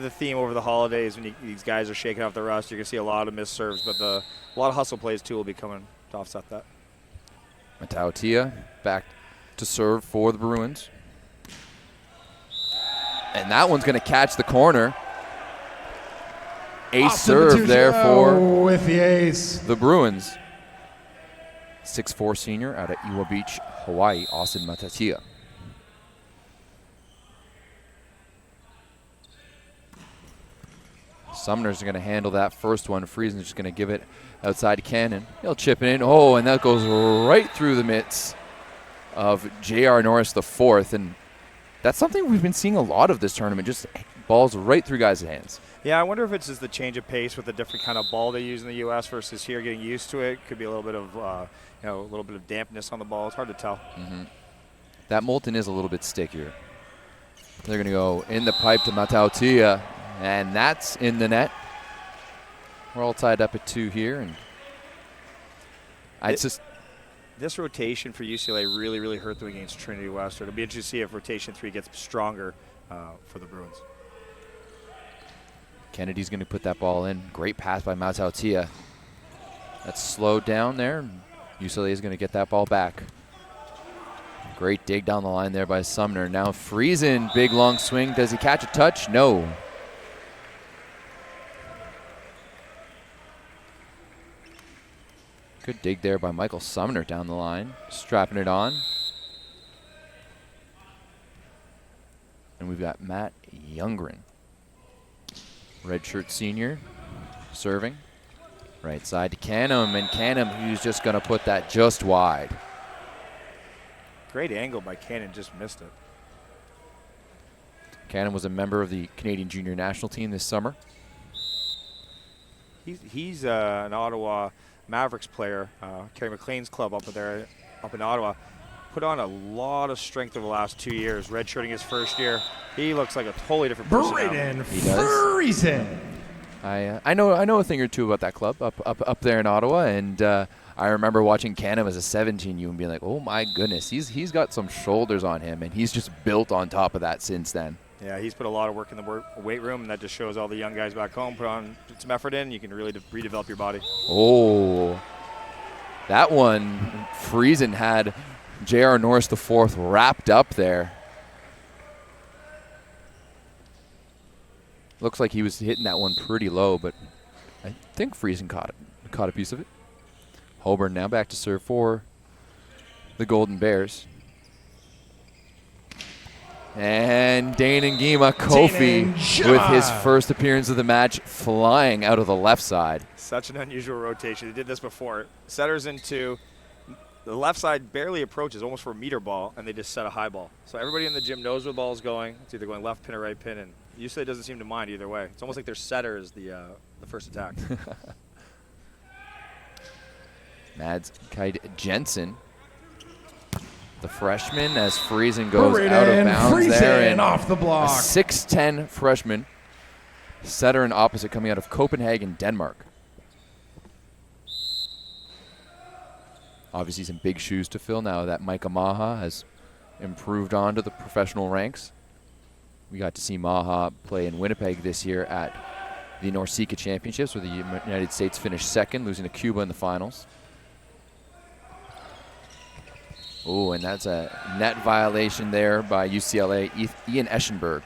The theme over the holidays when these guys are shaking off the rust, you're going to see a lot of missed serves, but a lot of hustle plays too will be coming to offset that. Matautia back to serve for the Bruins. And that one's going to catch the corner. Ace serve there for with the ace. The Bruins. 6'4" senior out of Iwa Beach, Hawaii, Austin Matautia. Sumner's going to handle that first one. Friesen's just going to give it outside to Cannon. He'll chip it in. Oh, and that goes right through the mitts of J.R. Norris the fourth. And that's something we've been seeing a lot of this tournament, just balls right through guys' hands. Yeah, I wonder if it's just the change of pace with the different kind of ball they use in the U.S. versus here, getting used to it. Could be a little bit of, a little bit of dampness on the ball. It's hard to tell. That Molten is a little bit stickier. They're going to go in the pipe to Matautia, and that's in the net. We're all tied up at 2 here, and this rotation for UCLA really, really hurt them against Trinity Western. It'll be interesting to see if rotation 3 gets stronger for the Bruins. Kennedy's going to put that ball in. Great pass by Matautia. That's slowed down there. UCLA is going to get that ball back. Great dig down the line there by Sumner. Now Friesen, big long swing. Does he catch a touch? No. Good dig there by Michael Sumner down the line, strapping it on. And we've got Matt Youngren, redshirt senior, serving. Right side to CanAm, and CanAm, who's just going to put that just wide. Great angle by Cannon, just missed it. CanAm was a member of the Canadian junior national team this summer. He's an Ottawa Mavericks player, Kerry McLean's club up in Ottawa. Put on a lot of strength over the last 2 years, redshirting his first year. He looks like a totally different person. Braden Friesen. I know a thing or two about that club up there in Ottawa, and I remember watching CanAm as a 17U and being like, oh my goodness, he's got some shoulders on him, and he's just built on top of that since then. Yeah, he's put a lot of work in the weight room, and that just shows all the young guys back home put some effort in. You can really redevelop your body. Oh, that one, Friesen had J.R. Norris the fourth wrapped up there. Looks like he was hitting that one pretty low, but I think Friesen caught a piece of it. Holborn now back to serve for the Golden Bears. And Dane Ngima Kofi with his first appearance of the match, flying out of the left side. Such an unusual rotation. They did this before. Setters into the left side, barely approaches, almost for a meter ball, and they just set a high ball. So everybody in the gym knows where the ball is going. It's either going left pin or right pin, and UCLA doesn't seem to mind either way. It's almost like their setter is the first attack. Mads Kite Jensen, the freshman, as Friesen goes out of bounds there, and off the block. A 6'10" freshman, setter and opposite, coming out of Copenhagen, Denmark. Obviously some big shoes to fill now that Micah Maha has improved on to the professional ranks. We got to see Maha play in Winnipeg this year at the NORCECA Championships, where the United States finished second, losing to Cuba in the finals. Oh, and that's a net violation there by UCLA, Ian Eschenberg,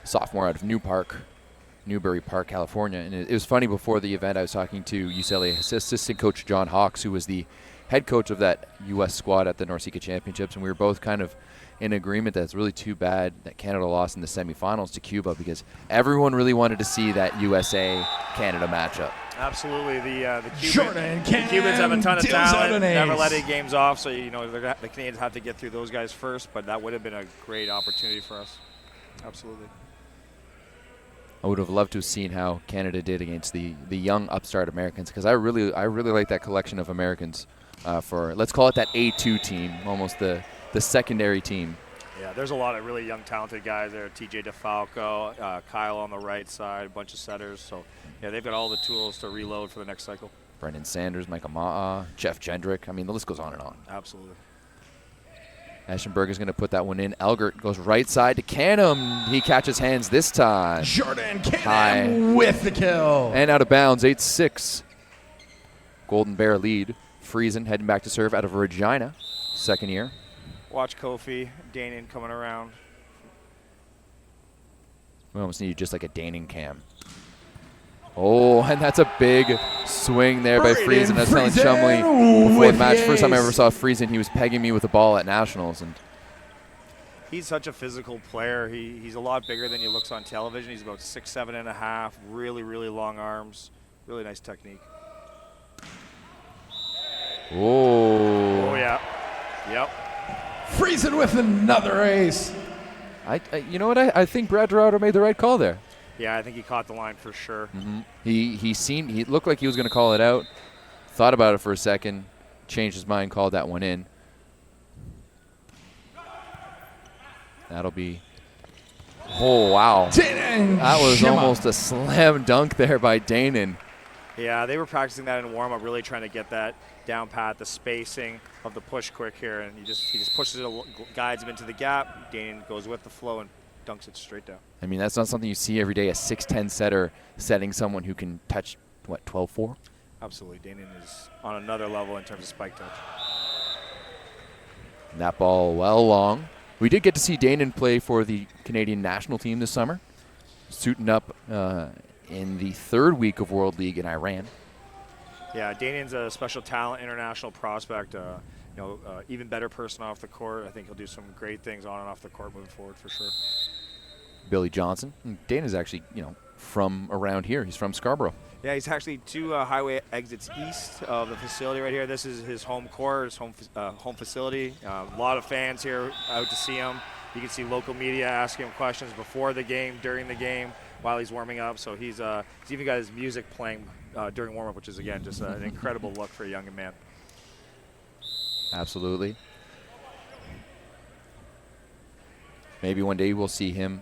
sophomore out of Newbury Park, California. And it was funny, before the event, I was talking to UCLA assistant coach John Hawks, who was the head coach of that U.S. squad at the NORCECA Championships, and we were both kind of in agreement that it's really too bad that Canada lost in the semifinals to Cuba, because everyone really wanted to see that USA-Canada matchup. Absolutely. The Cubans have a ton of talent, never let any games off, so the Canadians have to get through those guys first, but that would have been a great opportunity for us. Absolutely. I would have loved to have seen how Canada did against the young upstart Americans, because I really like that collection of Americans for, let's call it that A2 team, almost the secondary team. Yeah, there's a lot of really young, talented guys there. TJ DeFalco, Kyle on the right side, a bunch of setters. So, yeah, they've got all the tools to reload for the next cycle. Brendan Sanders, Micah Ma'a, Jeff Jendrick. I mean, the list goes on and on. Absolutely. Eschenberg is going to put that one in. Elgert goes right side to CanAm. He catches hands this time. Jordan High. CanAm with the kill. And out of bounds, 8-6. Golden Bear lead. Friesen heading back to serve out of Regina, second year. Watch Kofi, Danon coming around. We almost need just like a Danon cam. Oh, and that's a big swing there by Friesen. That's telling Chumley before the match. First time I ever saw Friesen, he was pegging me with the ball at Nationals. And he's such a physical player. He's a lot bigger than he looks on television. He's about 6'7.5", really, really long arms, really nice technique. Oh, yeah. Yep. Friesen with another ace. You know what? I think Brad Dorado made the right call there. Yeah, I think he caught the line for sure. Mm-hmm. He looked like he was going to call it out. Thought about it for a second, changed his mind, called that one in. That'll be. Oh wow! Danon That was Shima. almost a slam dunk there by Danon. Yeah, they were practicing that in warm-up, really trying to get that down pat, the spacing of the push quick here, and he just pushes it, guides him into the gap. Danon goes with the flow and dunks it straight down. I mean, that's not something you see every day, a 6'10" setter setting someone who can touch, what, 12-4? Absolutely. Danon is on another level in terms of spike touch. And that ball well long. We did get to see Danon play for the Canadian national team this summer, suiting up in the third week of World League in Iran. Yeah, Danon's a special talent, international prospect, even better person off the court. I think he'll do some great things on and off the court moving forward for sure. Billy Johnson. Dana's actually, from around here. He's from Scarborough. Yeah, he's actually 2 highway exits east of the facility right here. This is his home court, his home facility. A lot of fans here out to see him. You can see local media asking him questions before the game, during the game, while he's warming up. So he's even got his music playing during warm-up, which is, again, just an incredible look for a young man. Absolutely. Maybe one day we'll see him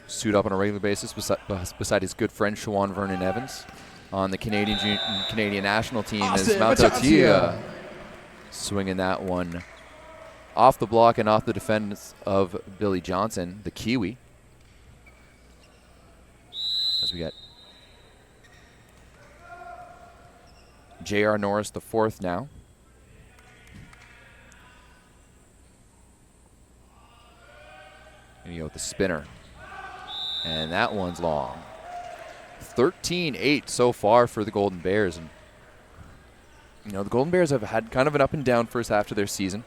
suit up on a regular basis beside his good friend Shawan Vernon Evans on the Canadian national team as Mount Autia swinging that one off the block and off the defense of Billy Johnson, the Kiwi. As we got J.R. Norris the fourth now. And you go with the spinner. And that one's long. 13-8 so far for the Golden Bears. And the Golden Bears have had kind of an up and down first half to their season.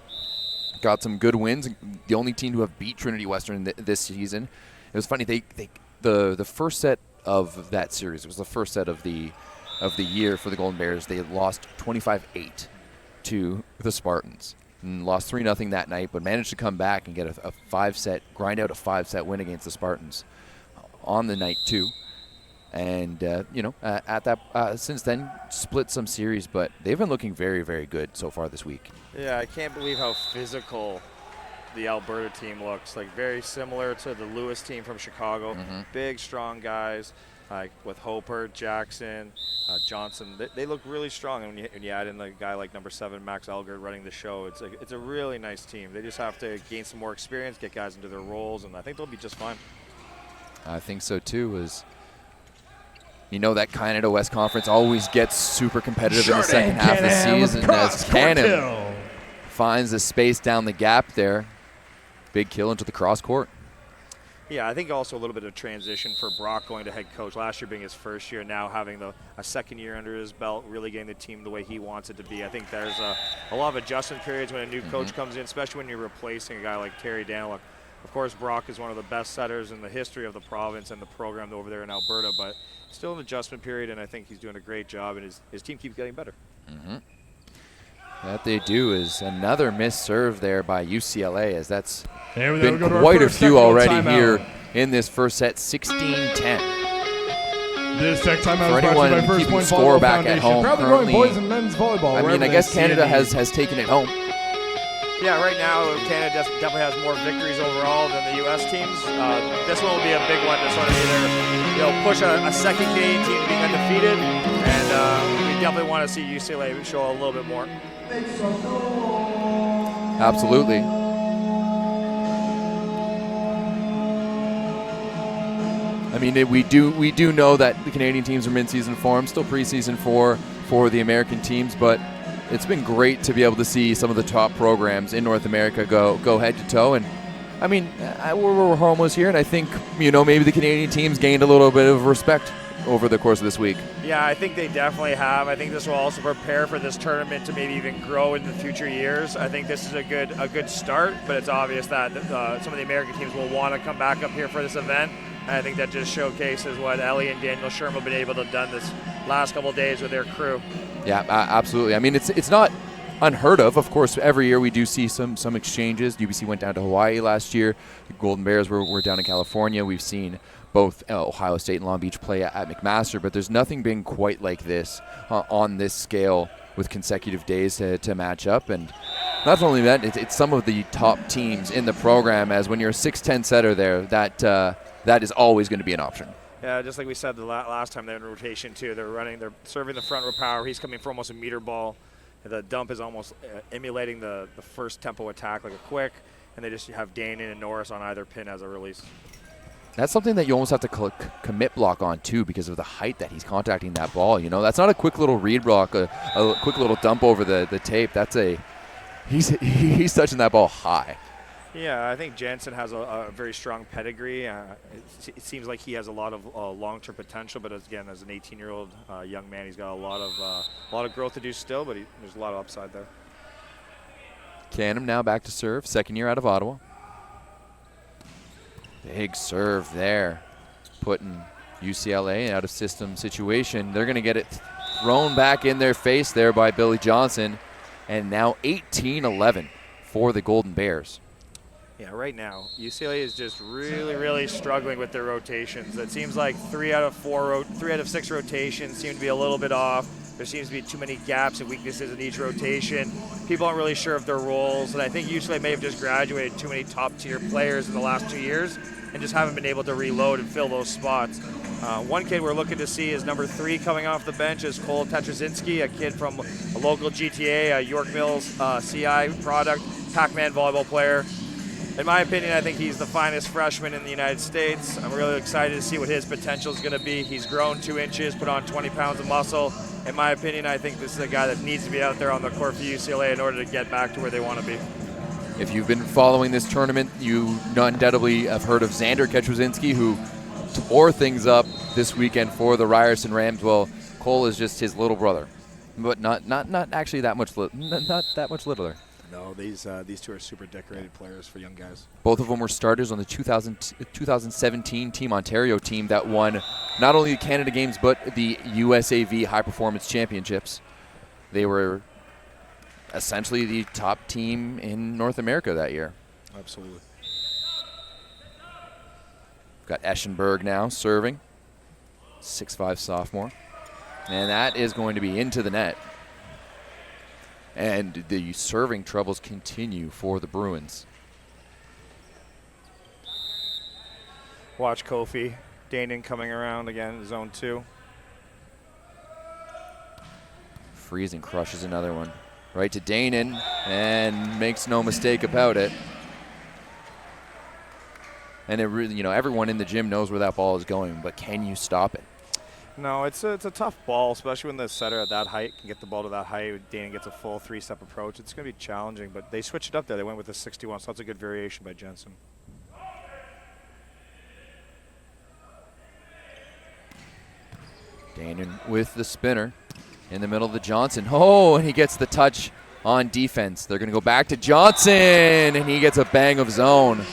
Got some good wins. The only team to have beat Trinity Western this season. It was funny. The first set of that series, it was the first set of the year for the Golden Bears. They had lost 25-8 to the Spartans. And lost 3-0 that night, but managed to come back and get a 5-set, grind out a 5-set win against the Spartans on the night too. And since then split some series, but they've been looking very, very good so far this week. Yeah, I can't believe how physical the Alberta team looks. Like very similar to the Lewis team from Chicago. Mm-hmm. Big, strong guys, like with Hoper, Jackson, Johnson. They look really strong. And when you add in the guy like number 7, Max Elgert, running the show, it's a really nice team. They just have to gain some more experience, get guys into their roles, and I think they'll be just fine. I think so too. That Canada West Conference always gets super competitive in the second half of the season as CanAm finds the space down the gap there. Big kill into the cross court. Yeah, I think also a little bit of transition for Brock going to head coach. Last year being his first year, now having a second year under his belt, really getting the team the way he wants it to be. I think there's a lot of adjustment periods when a new coach comes in, especially when you're replacing a guy like Terry Daniluk. Of course, Brock is one of the best setters in the history of the province and the program over there in Alberta, but still an adjustment period, and I think he's doing a great job, and his team keeps getting better. Mm-hmm. That they do is another missed serve there by UCLA, as that's been quite a few already here in this first set, 16-10. This tech timeout For is anyone brought to you by First keeping Point score Volleyball back at Foundation, home proudly growing currently, boys and men's volleyball. I mean, I guess Canada has taken it home. Yeah, right now Canada definitely has more victories overall than the U.S. teams. This one will be a big one to sort of either push a second Canadian team being undefeated, and we definitely want to see UCLA show a little bit more. Absolutely. I mean, we do know that the Canadian teams are mid-season form, still preseason for the American teams, but it's been great to be able to see some of the top programs in North America go head to toe. And I mean, we're almost here, and I think maybe the Canadian teams gained a little bit of respect over the course of this week. Yeah, I think they definitely have. I think this will also prepare for this tournament to maybe even grow in the future years. I think this is a good start, but it's obvious that some of the American teams will want to come back up here for this event. And I think that just showcases what Ellie and Daniel Sherm have been able to have done this last couple of days with their crew. Yeah, absolutely. I mean, it's not unheard of. Of course, every year we do see some exchanges. UBC went down to Hawaii last year. The Golden Bears were down in California. We've seen both Ohio State and Long Beach play at McMaster, but there's nothing been quite like this on this scale with consecutive days to match up. And not only that, it's some of the top teams in the program, as when you're a 6'10 setter there, that is always going to be an option. Yeah, just like we said the last time they're in rotation too. They're serving the front row power. He's coming for almost a meter ball. The dump is almost emulating the first tempo attack like a quick, and they just have Dane and Norris on either pin as a release. That's something that you almost have to commit block on too, because of the height that he's contacting that ball. That's not a quick little read block, a quick little dump over the tape. He's touching that ball high. Yeah, I think Jensen has a very strong pedigree. It seems like he has a lot of long-term potential, but again, as an 18-year-old young man, he's got a lot of growth to do still, but there's a lot of upside there. CanAm now back to serve, second year out of Ottawa. Big serve there, putting UCLA out of system situation. They're going to get it thrown back in their face there by Billy Johnson, and now 18-11 for the Golden Bears. Yeah, right now, UCLA is just really, really struggling with their rotations. It seems like 3 out of 6 rotations seem to be a little bit off. There seems to be too many gaps and weaknesses in each rotation. People aren't really sure of their roles, and I think UCLA may have just graduated too many top-tier players in the last 2 years and just haven't been able to reload and fill those spots. One kid we're looking to see is number 3 coming off the bench is Cole Tetrazinski, a kid from a local GTA, a York Mills CI product, Pac-Man volleyball player. In my opinion, I think he's the finest freshman in the United States. I'm really excited to see what his potential is going to be. He's grown 2 inches, put on 20 pounds of muscle. In my opinion, I think this is a guy that needs to be out there on the court for UCLA in order to get back to where they want to be. If you've been following this tournament, you undoubtedly have heard of Xander Ketrazinski, who tore things up this weekend for the Ryerson Rams. Well, Cole is just his little brother, but not actually that much not that much littler. No, these two are super decorated players for young guys. Both of them were starters on the 2017 Team Ontario team that won not only the Canada Games but the USAV High Performance Championships. They were essentially the top team in North America that year. Absolutely. Got Eschenberg now serving, 6'5" sophomore, and that is going to be into the net. And the serving troubles continue for the Bruins. Watch Kofi. Danon coming around again, zone 2. Friesen crushes another one. Right to Danon, and makes no mistake about it. And it really, everyone in the gym knows where that ball is going, but can you stop it? No, it's a tough ball, especially when the setter at that height can get the ball to that height. Danon gets a full 3-step approach. It's going to be challenging, but they switched it up there. They went with a 61, so that's a good variation by Jensen. Danon with the spinner in the middle of the Johnson. Oh, and he gets the touch on defense. They're going to go back to Johnson, and he gets a bang of zone.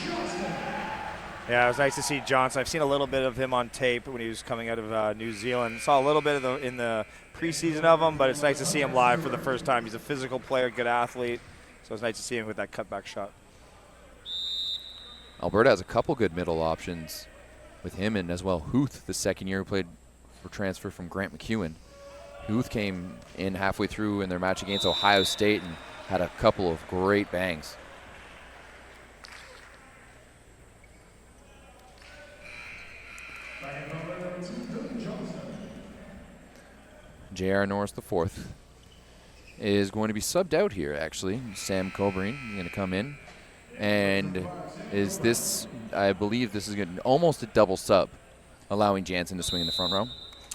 Yeah, it was nice to see Johnson. I've seen a little bit of him on tape when he was coming out of New Zealand. Saw a little bit in the preseason of him, but it's nice to see him live for the first time. He's a physical player, good athlete, so it's nice to see him with that cutback shot. Alberta has a couple good middle options with him and as well Huth, the second year who played for transfer from Grant McEwen. Huth came in halfway through in their match against Ohio State and had a couple of great bangs. J.R. Norris IV is going to be subbed out here, actually. Sam Cobreen is going to come in. And is this, I believe this is almost a double sub. allowing Jansen to swing in the front row?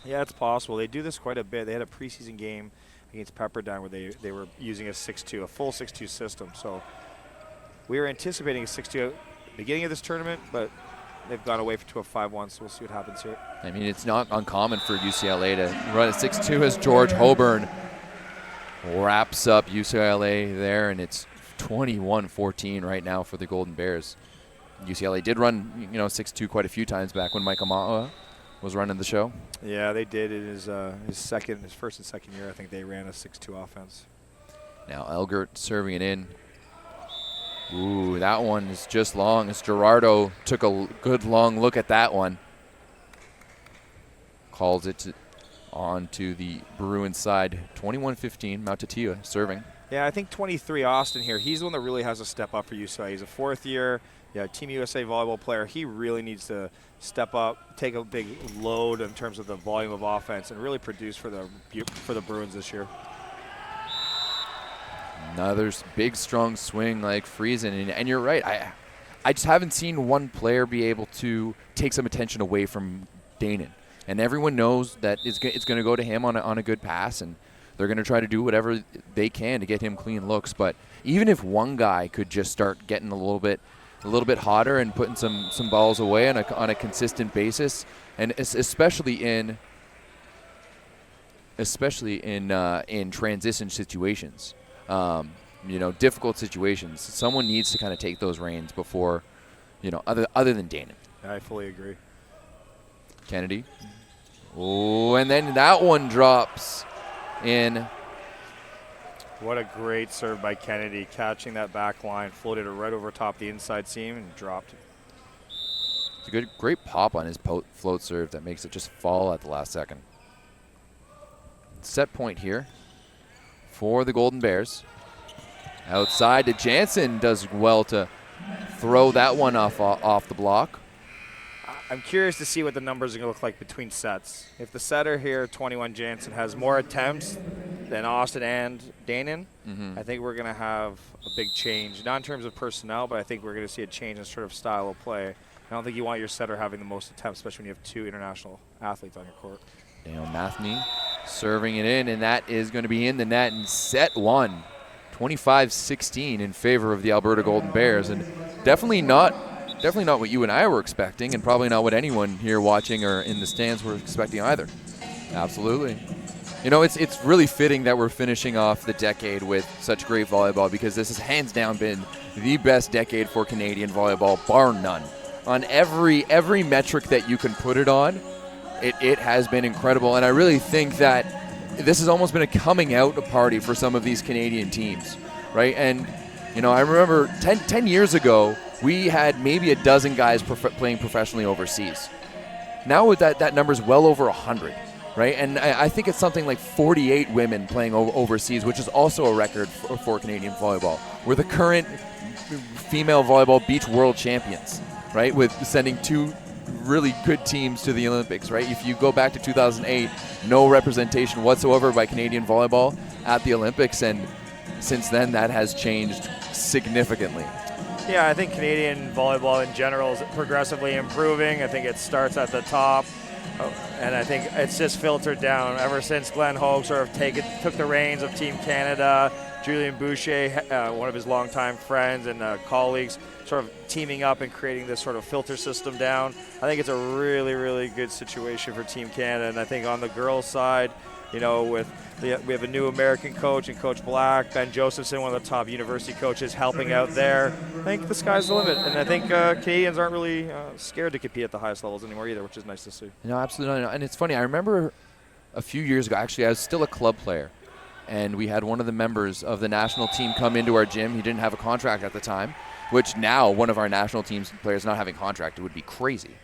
Yeah, it's possible. They do this quite a bit. They had a preseason game against Pepperdine where they were using a 6-2, a full 6-2 system. So we were anticipating a 6-2 at the beginning of this tournament, but they've gone away to a 5-1, so we'll see what happens here. I mean, it's not uncommon for UCLA to run a 6-2 as George Holborn wraps up UCLA there, and it's 21-14 right now for the Golden Bears. UCLA did run, 6-2 quite a few times back when Mike Amawa was running the show. Yeah, they did. In his first and second year, I think they ran a 6-2 offense. Now Elgert serving it in. Ooh, that one is just long as Gerardo took a good long look at that one. Calls it on to the Bruins side. 21-15, Mount Tatia serving. Yeah, I think 23 Austin here. He's the one that really has to step up for UCLA. He's a fourth year, Team USA volleyball player. He really needs to step up, take a big load in terms of the volume of offense, and really produce for the Bruins this year. Another big, strong swing like Friesen. And you're right. I just haven't seen one player be able to take some attention away from Danon. And everyone knows that it's going to go to him on a good pass, and they're going to try to do whatever they can to get him clean looks. But even if one guy could just start getting a little bit hotter and putting some balls away on a consistent basis, and especially in transition situations, difficult situations, someone needs to kind of take those reins before, other than Danon. I fully agree. Kennedy. Oh, and then that one drops in. What a great serve by Kennedy, catching that back line, floated it right over top the inside seam and dropped it. It's a great pop on his float serve that makes it just fall at the last second. Set point here for the Golden Bears. Outside to Jansen, does well to throw that one off the block. I'm curious to see what the numbers are going to look like between sets. If the setter here, 21 Jansen, has more attempts than Austin and Danon, I think we're going to have a big change. Not in terms of personnel, but I think we're going to see a change in sort of style of play. I don't think you want your setter having the most attempts, especially when you have two international athletes on your court. Daniel Matheny serving it in, and that is going to be in the net in set one. 25-16 in favor of the Alberta Golden Bears, and definitely not what you and I were expecting, and probably not what anyone here watching or in the stands were expecting either. Absolutely. It's really fitting that we're finishing off the decade with such great volleyball, because this has hands down been the best decade for Canadian volleyball, bar none. On every metric that you can put it on, it has been incredible, and I really think that this has almost been a coming out party for some of these Canadian teams, right? And, I remember 10 years ago, we had maybe a dozen guys playing professionally overseas. Now with that number's well over 100, right? And I think it's something like 48 women playing overseas, which is also a record for Canadian volleyball. We're the current female volleyball beach world champions, right? With sending two really good teams to the Olympics, right? If you go back to 2008, no representation whatsoever by Canadian volleyball at the Olympics, and since then that has changed significantly. Yeah, I think Canadian volleyball in general is progressively improving. I think it starts at the top, and I think it's just filtered down ever since Glenn Hogue sort of took the reins of Team Canada. Julien Boucher, one of his longtime friends and colleagues, sort of teaming up and creating this sort of filter system down. I think it's a really, really good situation for Team Canada. And I think on the girls' side, we have a new American coach and Coach Black, Ben Josephson, one of the top university coaches, helping out there. I think the sky's the limit, and I think Canadians aren't really scared to compete at the highest levels anymore either, which is nice to see. No, absolutely not. And it's funny, I remember a few years ago, actually, I was still a club player, and we had one of the members of the national team come into our gym. He didn't have a contract at the time, which now one of our national team's players not having a contract, it would be crazy.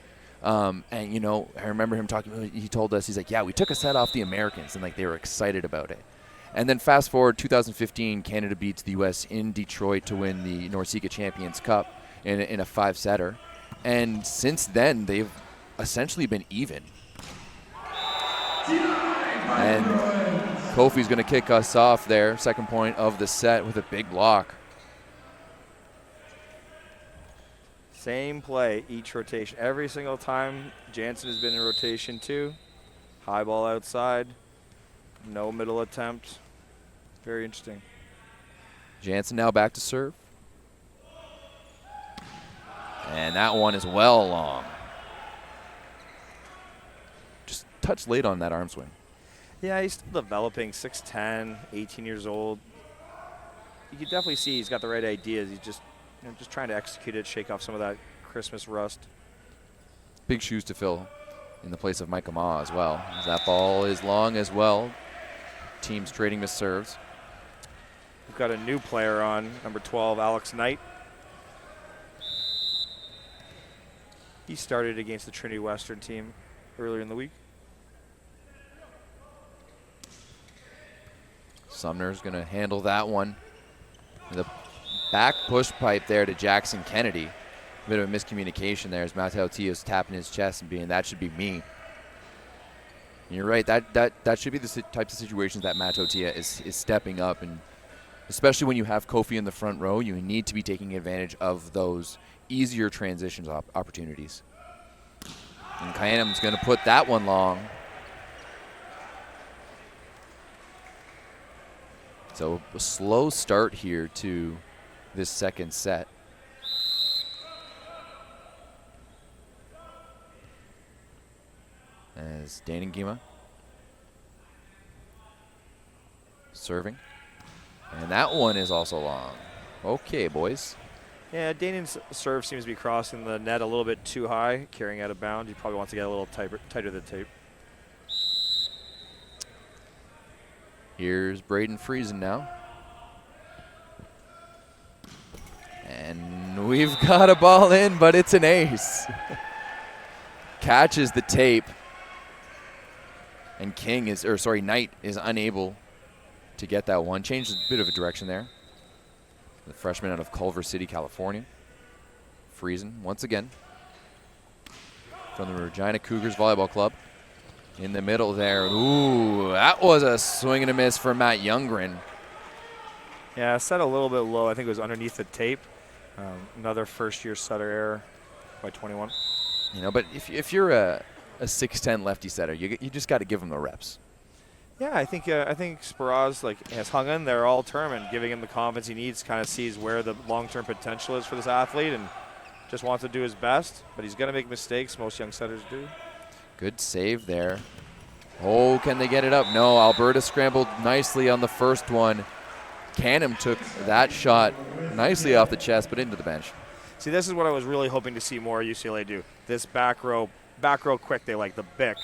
And, I remember him talking, he told us, he's like, yeah, we took a set off the Americans, and, they were excited about it. And then fast forward, 2015, Canada beats the U.S. in Detroit to win the NORCECA Champions Cup in a 5-setter. And since then, they've essentially been even. And Kofi's going to kick us off there, second point of the set with a big block. Same play each rotation. Every single time Jansen has been in rotation too. High ball outside. No middle attempt. Very interesting. Jansen now back to serve. And that one is well long. Just touch late on that arm swing. Yeah, he's still developing, 6'10", 18 years old. You can definitely see he's got the right ideas. He's just, just trying to execute it, shake off some of that Christmas rust. Big shoes to fill in the place of Micah Ma as well. As that ball is long as well. Teams trading missed serves. We've got a new player on, number 12, Alex Knight. He started against the Trinity Western team earlier in the week. Sumner's going to handle that one. The back push pipe there to Jackson Kennedy. A bit of a miscommunication there as Mateo Tio's tapping his chest and being, that should be me. And you're right, that should be the types of situations that Mateo Tia is stepping up, and especially when you have Kofi in the front row, you need to be taking advantage of those easier transitions opportunities. And CanAm's going to put that one long. So a slow start here to this second set. As Daningima serving. And that one is also long. Okay, boys. Yeah, Danin's serve seems to be crossing the net a little bit too high, carrying out of bounds. He probably wants to get a little tighter to the tape. Here's Braden Friesen now. And we've got a ball in, but it's an ace. Catches the tape. And Knight is unable to get that one. Changed a bit of a direction there. The freshman out of Culver City, California. Friesen, once again, from the Regina Cougars Volleyball Club. In the middle there. Ooh, that was a swing and a miss for Matt Youngren. Yeah, set a little bit low. I think it was underneath the tape. Another first-year setter error by 21. But if you're a 6'10" lefty setter, you just got to give him the reps. Yeah, I think Spiraz has hung in there all term and giving him the confidence he needs. Kind of sees where the long-term potential is for this athlete and just wants to do his best. But he's going to make mistakes. Most young setters do. Good save there. Oh, can they get it up? No, Alberta scrambled nicely on the first one. CanAm took that shot nicely off the chest, but into the bench. See, this is what I was really hoping to see more UCLA do. This back row quick, they like the Bic.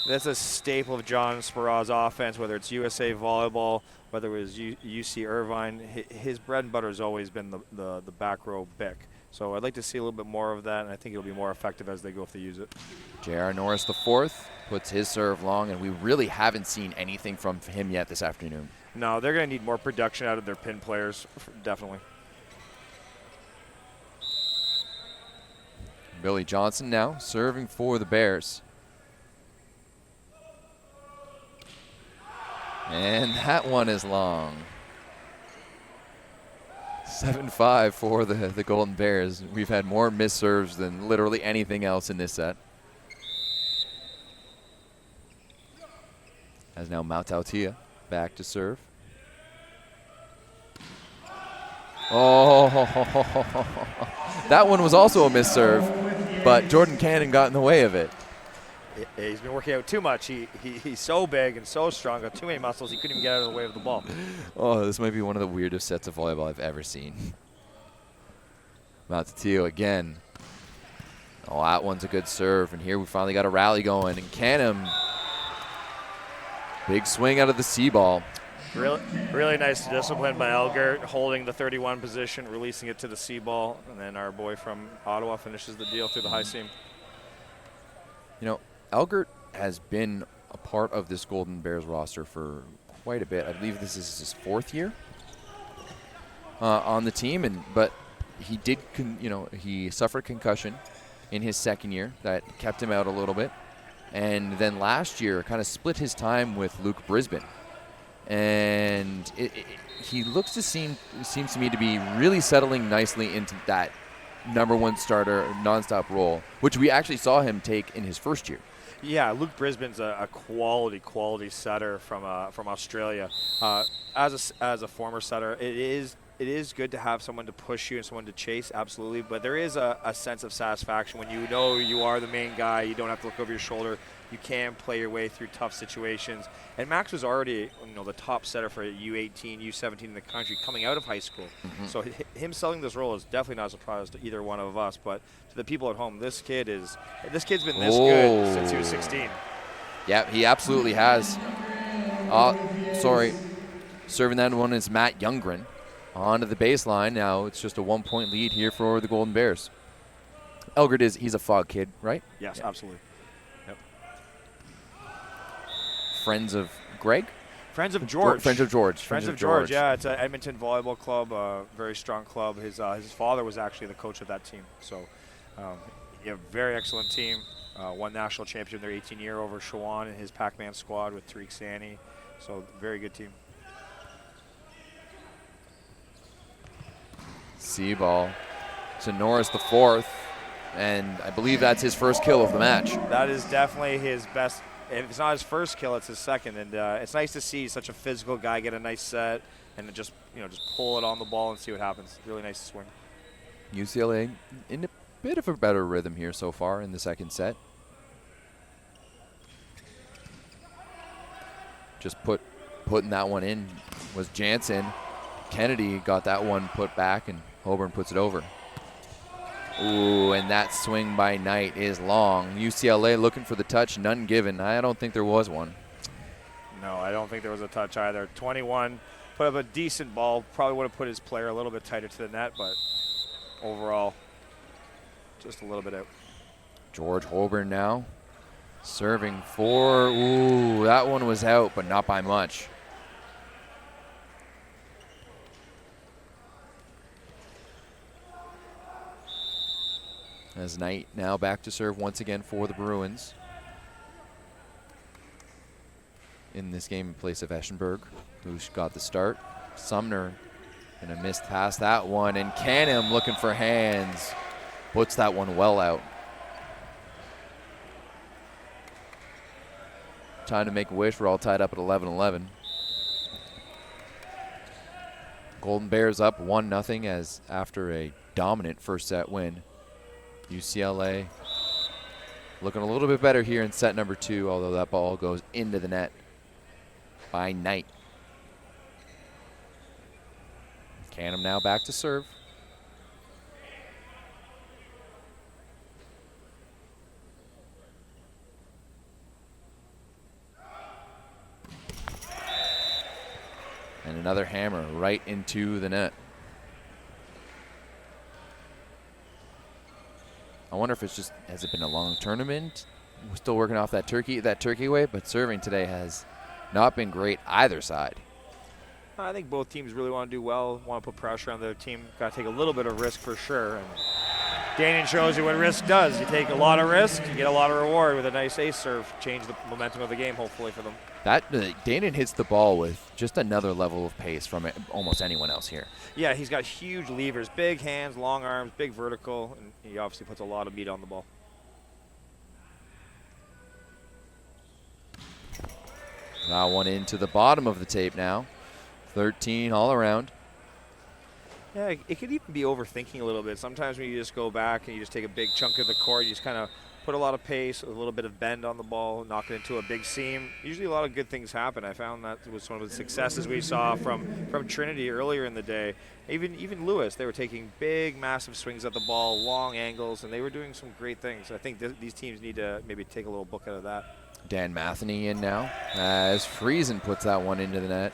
That's a staple of John Spiraz's offense, whether it's USA Volleyball, whether it was UC Irvine. His bread and butter has always been the back row Bic. So I'd like to see a little bit more of that, and I think it'll be more effective as they go if they use it. J.R. Norris IV puts his serve long, and we really haven't seen anything from him yet this afternoon. No, they're going to need more production out of their pin players, definitely. Billy Johnson now serving for the Bears. And that one is long. 7-5 for the Golden Bears. We've had more missed serves than literally anything else in this set. As now Mautautia back to serve. Oh, that one was also a missed serve, but Jordan Cannon got in the way of it. He's been working out too much. He's so big and so strong, got too many muscles, he couldn't even get out of the way of the ball. Oh, this might be one of the weirdest sets of volleyball I've ever seen. Mautautia again. Oh, that one's a good serve, and here we finally got a rally going, and CanAm, big swing out of the C ball. Really nice discipline by Elgert, holding the 31 position, releasing it to the C ball, and then our boy from Ottawa finishes the deal through the high seam. Elgert has been a part of this Golden Bears roster for quite a bit. I believe this is his 4th year on the team, but he did, he suffered concussion in his 2nd year that kept him out a little bit, and then last year kind of split his time with Luke Brisbane, and he seems to me to be really settling nicely into that number one starter, nonstop role, which we actually saw him take in his first year. Yeah, Luke Brisbane's a quality setter from Australia. As a former setter, it is good to have someone to push you and someone to chase, absolutely. But there is a sense of satisfaction when you know you are the main guy. You don't have to look over your shoulder. You can play your way through tough situations. And Max was already, the top setter for U18, U17 in the country coming out of high school. Mm-hmm. So him selling this role is definitely not a surprise to either one of us. But to the people at home, this kid's been this good since he was 16. Yeah, he absolutely has. Serving that one is Matt Youngren. On to the baseline. Now it's just a 1-point lead here for the Golden Bears. Elgert he's a Fog kid, right? Yes, yeah. Absolutely. Yep. Friends of Greg? Friends of George. Friends of George. Friends of George, yeah. It's an Edmonton Volleyball club, a very strong club. His father was actually the coach of that team. So, very excellent team. Won national championship in their 18-year over Shawan and his Pac-Man squad with Tariq Sani. So, very good team. C-ball to Norris the fourth, and I believe that's his first kill of the match. That is definitely his best. If it's not his first kill, it's his second, and it's nice to see such a physical guy get a nice set and just pull it on the ball and see what happens. Really nice swing. UCLA in a bit of a better rhythm here so far in the second set. Just putting that one in was Jansen. Kennedy got that one put back, and Holborn puts it over. Ooh, and that swing by Knight is long. UCLA looking for the touch, none given. I don't think there was one. No, I don't think there was a touch either. 21, put up a decent ball. Probably would have put his player a little bit tighter to the net, but overall, just a little bit out. George Holborn now serving for, ooh, that one was out, but not by much. As Knight now back to serve once again for the Bruins. In this game in place of Eschenberg, who got the start. Sumner gonna miss past that one, and CanAm looking for hands. Puts that one well out. Time to make a wish. We're all tied up at 11-11. Golden Bears up 1-0 as after a dominant first set win. UCLA looking a little bit better here in set number 2, although that ball goes into the net by Knight. CanAm now back to serve. And another hammer right into the net. I wonder if it's just, has it been a long tournament? We're still working off that turkey way, but serving today has not been great either side. I think both teams really want to do well, want to put pressure on their team. Got to take a little bit of risk for sure. And Danian shows you what risk does. You take a lot of risk, you get a lot of reward with a nice ace serve. Change the momentum of the game, hopefully, for them. That Danian hits the ball with just another level of pace from almost anyone else here. Yeah, he's got huge levers, big hands, long arms, big vertical, and he obviously puts a lot of meat on the ball. That one into the bottom of the tape now. 13 all around. Yeah, it could even be overthinking a little bit. Sometimes when you just go back and you just take a big chunk of the court, you just kind of put a lot of pace, a little bit of bend on the ball, knock it into a big seam. Usually a lot of good things happen. I found that was one of the successes we saw from Trinity earlier in the day. Even Lewis, they were taking big, massive swings at the ball, long angles, and they were doing some great things. I think these teams need to maybe take a little book out of that. Dan Matheny in now as Friesen puts that one into the net.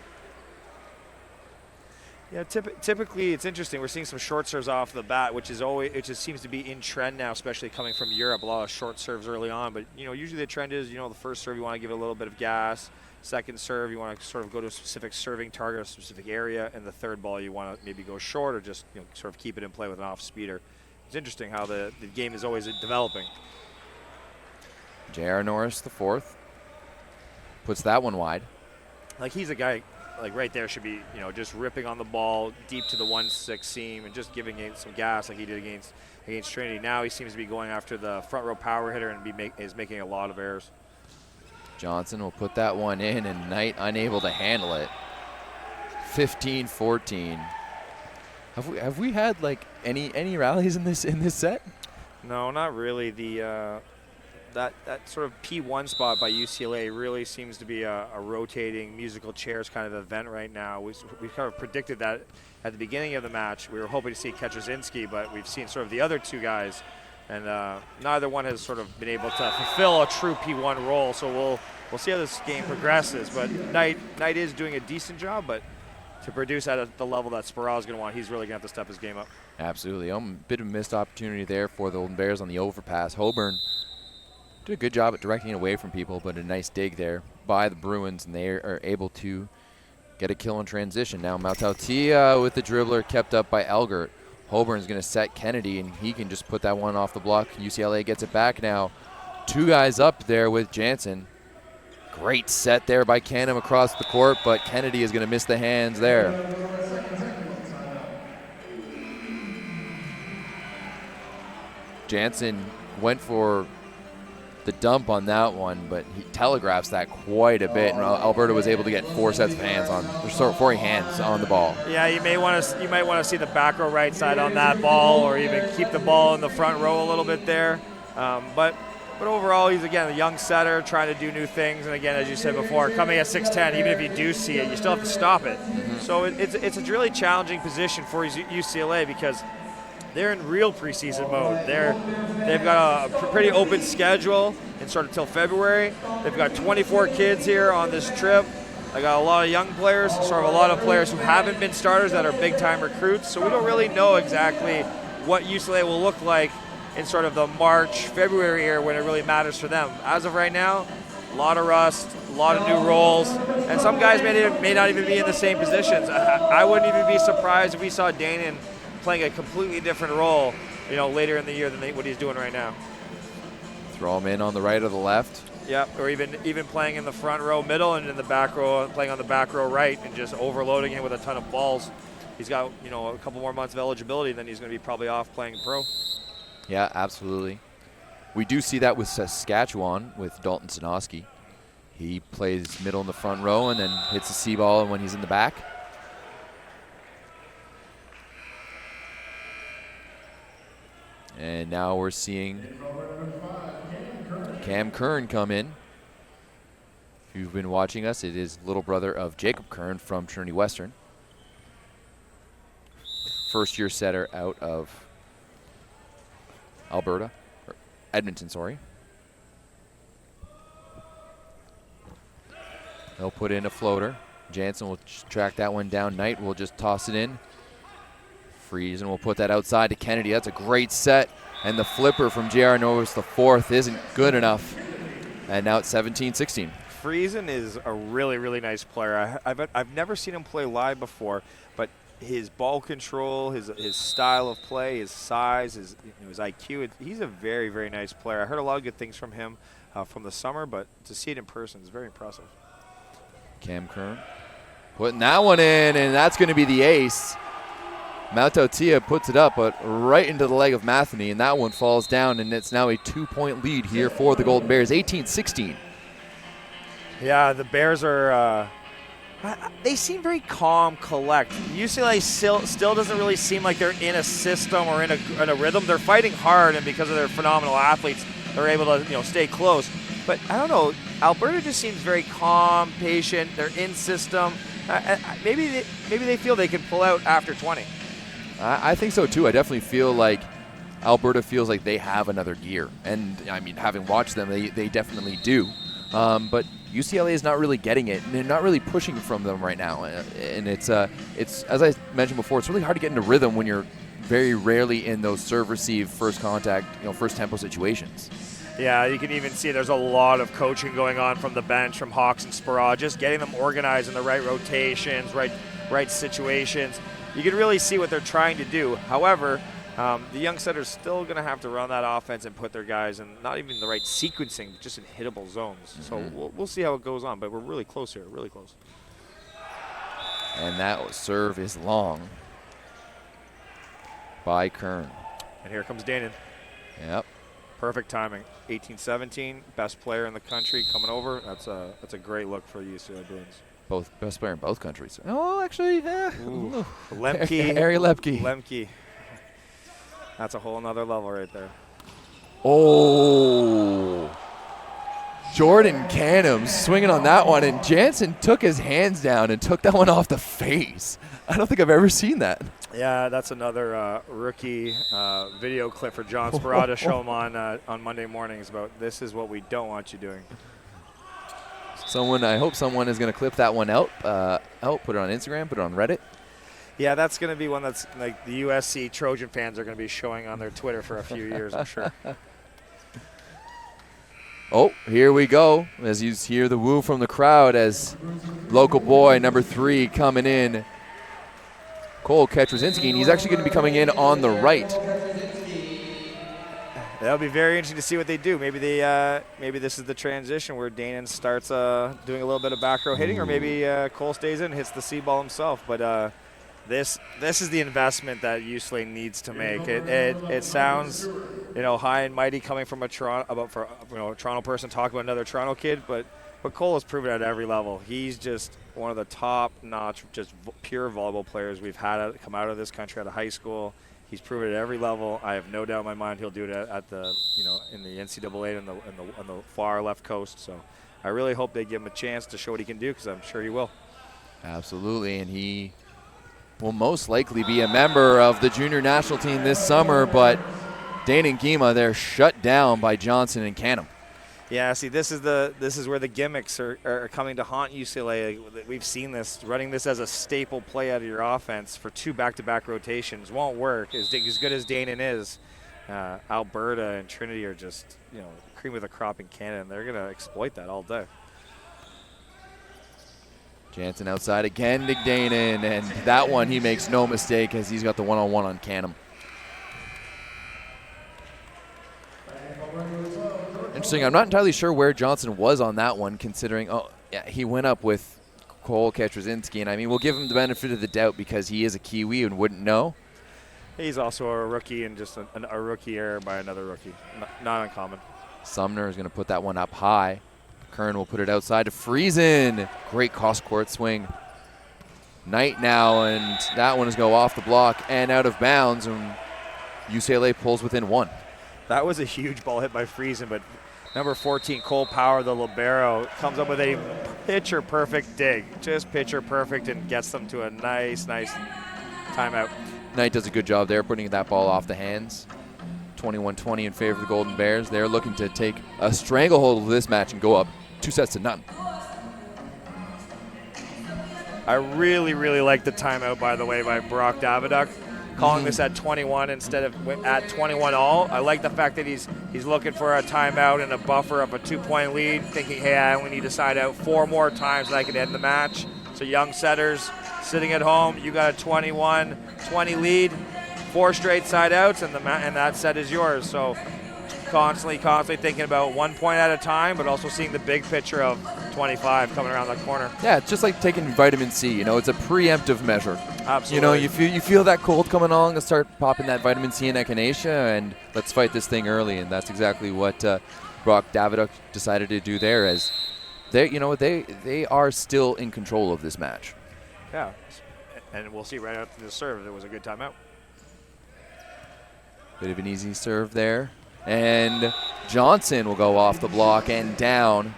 Yeah, typically it's interesting. We're seeing some short serves off the bat, which just seems to be in trend now, especially coming from Europe. A lot of short serves early on, but usually the trend is the first serve you want to give it a little bit of gas. Second serve you want to sort of go to a specific serving target, a specific area, and the third ball you want to maybe go short or just sort of keep it in play with an off speeder. It's interesting how the game is always developing. J.R. Norris the fourth puts that one wide. Like he's a guy. like right there should be, just ripping on the ball deep to the 1-6 seam and just giving it some gas like he did against Trinity. Now he seems to be going after the front row power hitter and is making a lot of errors. Johnson will put that one in, and Knight unable to handle it. 15-14. Have we had like any rallies in this set? No, not really. That sort of P1 spot by UCLA really seems to be a rotating musical chairs kind of event right now. We kind of predicted that at the beginning of the match. We were hoping to see Ketrzynski, but we've seen sort of the other two guys, and neither one has sort of been able to fulfill a true P1 role. So we'll see how this game progresses. But Knight is doing a decent job, but to produce at the level that Sparrow is going to want, he's really going to have to step his game up. Absolutely. A bit of a missed opportunity there for the Golden Bears on the overpass. Holborn did a good job at directing it away from people, but a nice dig there by the Bruins, and they are able to get a kill in transition. Now Mautautia with the dribbler, kept up by Elgert. Holborn's going to set Kennedy, and he can just put that one off the block. UCLA gets it back now. Two guys up there with Jansen. Great set there by CanAm across the court, but Kennedy is going to miss the hands there. Jansen went for the dump on that one, but he telegraphs that quite a bit, and Alberta was able to get 4 sets of hands four hands on the ball. Yeah, you might want to see the back row right side on that ball, or even keep the ball in the front row a little bit there. But overall, he's, again, a young setter trying to do new things. And, again, as you said before, coming at 6'10", even if you do see it, you still have to stop it. Mm-hmm. So it's a really challenging position for UCLA because they're in real preseason mode. They've got a pretty open schedule and sort of till February. They've got 24 kids here on this trip. They got a lot of young players, sort of a lot of players who haven't been starters that are big-time recruits. So we don't really know exactly what UCLA will look like in sort of the March, February year when it really matters for them. As of right now, a lot of rust, a lot of new roles, and some guys may not even be in the same positions. I wouldn't even be surprised if we saw Danon playing a completely different role, later in the year than what he's doing right now. Throw him in on the right or the left. Yep, or even playing in the front row middle and in the back row, playing on the back row right and just overloading him with a ton of balls. He's got, a couple more months of eligibility, then he's going to be probably off playing pro. Yeah, absolutely. We do see that with Saskatchewan with Dalton Sanoski. He plays middle in the front row and then hits the C-ball when he's in the back. And now we're seeing Cam Kern come in. If you've been watching us, it is little brother of Jacob Kern from Trinity Western. First-year setter out of Alberta, or Edmonton, sorry. They'll put in a floater. Jansen will track that one down. Knight will just toss it in. Freeze, and we'll put that outside to Kennedy. That's a great set. And the flipper from J.R. Norris, the fourth, isn't good enough. And now it's 17-16. Friesen is a really, really nice player. I've never seen him play live before, but his ball control, his style of play, his size, his IQ, he's a very, very nice player. I heard a lot of good things from him from the summer, but to see it in person is very impressive. Cam Kern putting that one in, and that's going to be the ace. Mautautia puts it up, but right into the leg of Matheny, and that one falls down, and it's now a 2-point lead here for the Golden Bears, 18-16. Yeah, the Bears are they seem very calm, collect. UCLA still doesn't really seem like they're in a system or in a rhythm. They're fighting hard, and because of their phenomenal athletes, they're able to stay close. But I don't know, Alberta just seems very calm, patient. They're in system. Maybe they feel they can pull out after 20. I think so too. I definitely feel like Alberta feels like they have another gear, and I mean, having watched them, they definitely do. But UCLA is not really getting it, and they're not really pushing from them right now. And it's as I mentioned before, it's really hard to get into rhythm when you're very rarely in those serve-receive, first contact, first tempo situations. Yeah, you can even see there's a lot of coaching going on from the bench, from Hawks and Sparrow, just getting them organized in the right rotations, right situations. You can really see what they're trying to do. However, the young setter's still going to have to run that offense and put their guys in not even the right sequencing, just in hittable zones. Mm-hmm. So we'll see how it goes on, but we're really close here, really close. And that serve is long by Kern. And here comes Danon. Yep. Perfect timing. 18-17, best player in the country coming over. That's a great look for the UCLA Bruins. Both best player in both countries. Oh, actually, Lemke. Harry Lemke. Lemke. That's a whole nother level right there. Oh. Jordan CanAm swinging on that one, and Jansen took his hands down and took that one off the face. I don't think I've ever seen that. Yeah, that's another rookie video clip for John Sparrow to show him on Monday mornings about this is what we don't want you doing. I hope someone is going to clip that one out, put it on Instagram, put it on Reddit. Yeah, that's going to be one that's like the USC Trojan fans are going to be showing on their Twitter for a few years, I'm sure. Oh, here we go. As you hear the woo from the crowd as local boy number 3 coming in, Cole Ketrazinski, and he's actually going to be coming in on the right. That'll be very interesting to see what they do. Maybe this is the transition where Danon starts doing a little bit of back row hitting, or maybe Cole stays in and hits the C ball himself. But this is the investment that UCLA needs to make. It sounds, high and mighty coming from a Toronto person talking about another Toronto kid, but Cole has proven at every level. He's just one of the top-notch, just pure volleyball players we've had come out of this country out of high school. He's proven at every level. I have no doubt in my mind he'll do it at the, in the NCAA on the far left coast. So I really hope they give him a chance to show what he can do, because I'm sure he will. Absolutely, and he will most likely be a member of the junior national team this summer, but Dane and Gima, they're shut down by Johnson and CanAm. Yeah, see, this is where the gimmicks are coming to haunt UCLA. We've seen this. Running this as a staple play out of your offense for 2 back-to-back rotations won't work. As good as Danon is, Alberta and Trinity are just, cream of the crop in Canada, and they're going to exploit that all day. Jansen outside again to Danon, and that one he makes no mistake as he's got the one-on-one on CanAm. Interesting. I'm not entirely sure where Johnson was on that one, considering, he went up with Cole Ketrazinski, and I mean, we'll give him the benefit of the doubt because he is a Kiwi and wouldn't know. He's also a rookie, and just a rookie error by another rookie. Not uncommon. Sumner is going to put that one up high. Kern will put it outside to Friesen. Great cross-court swing. Knight now, and that one is go off the block and out of bounds, and UCLA pulls within 1. That was a huge ball hit by Friesen, but number 14, Cole Power, the libero, comes up with a pitcher-perfect dig. Just pitcher-perfect, and gets them to a nice timeout. Knight does a good job there, putting that ball off the hands. 21-20 in favor of the Golden Bears. They're looking to take a stranglehold of this match and go up 2-0. I really, really like the timeout, by the way, by Brock Davidoff. Calling this at 21 instead of at 21 all. I like the fact that he's looking for a timeout and a buffer of a 2-point lead, thinking, hey, I only need to side out 4 more times and I can end the match. So young setters sitting at home, you got a 21-20 lead, 4 straight side outs, and that set is yours. So constantly thinking about 1 point at a time, but also seeing the big picture of 25 coming around the corner. Yeah, it's just like taking vitamin C. It's a preemptive measure. Absolutely. You feel that cold coming along, and start popping that vitamin C and echinacea, and let's fight this thing early. And that's exactly what Brock Davidoff decided to do there. As they are still in control of this match. Yeah, and we'll see right after the serve. It was a good timeout. Bit of an easy serve there, and Johnson will go off the block and down.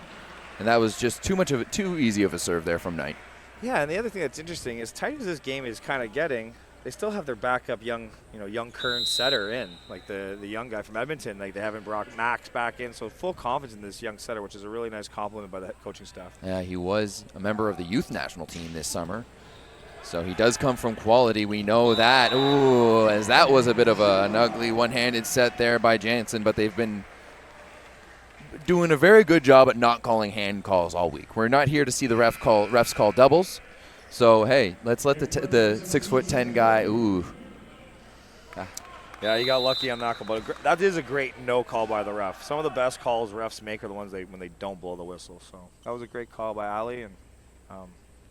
And that was just too easy of a serve there from Knight. Yeah, and the other thing that's interesting is, tight as this game is kind of getting, they still have their backup young Kern setter in, like the young guy from Edmonton. Like, they haven't brought Max back in, so full confidence in this young setter, which is a really nice compliment by the coaching staff. Yeah, he was a member of the youth national team this summer, so he does come from quality. We know that. Ooh, as that was a bit of an ugly one-handed set there by Jansen, but they've been doing a very good job at not calling hand calls all week. We're not here to see the refs call doubles. So, hey, let's let the 6'10" guy, ooh. Yeah, you got lucky on that call, but that is a great no call by the ref. Some of the best calls refs make are the ones when they don't blow the whistle. So that was a great call by Ali, and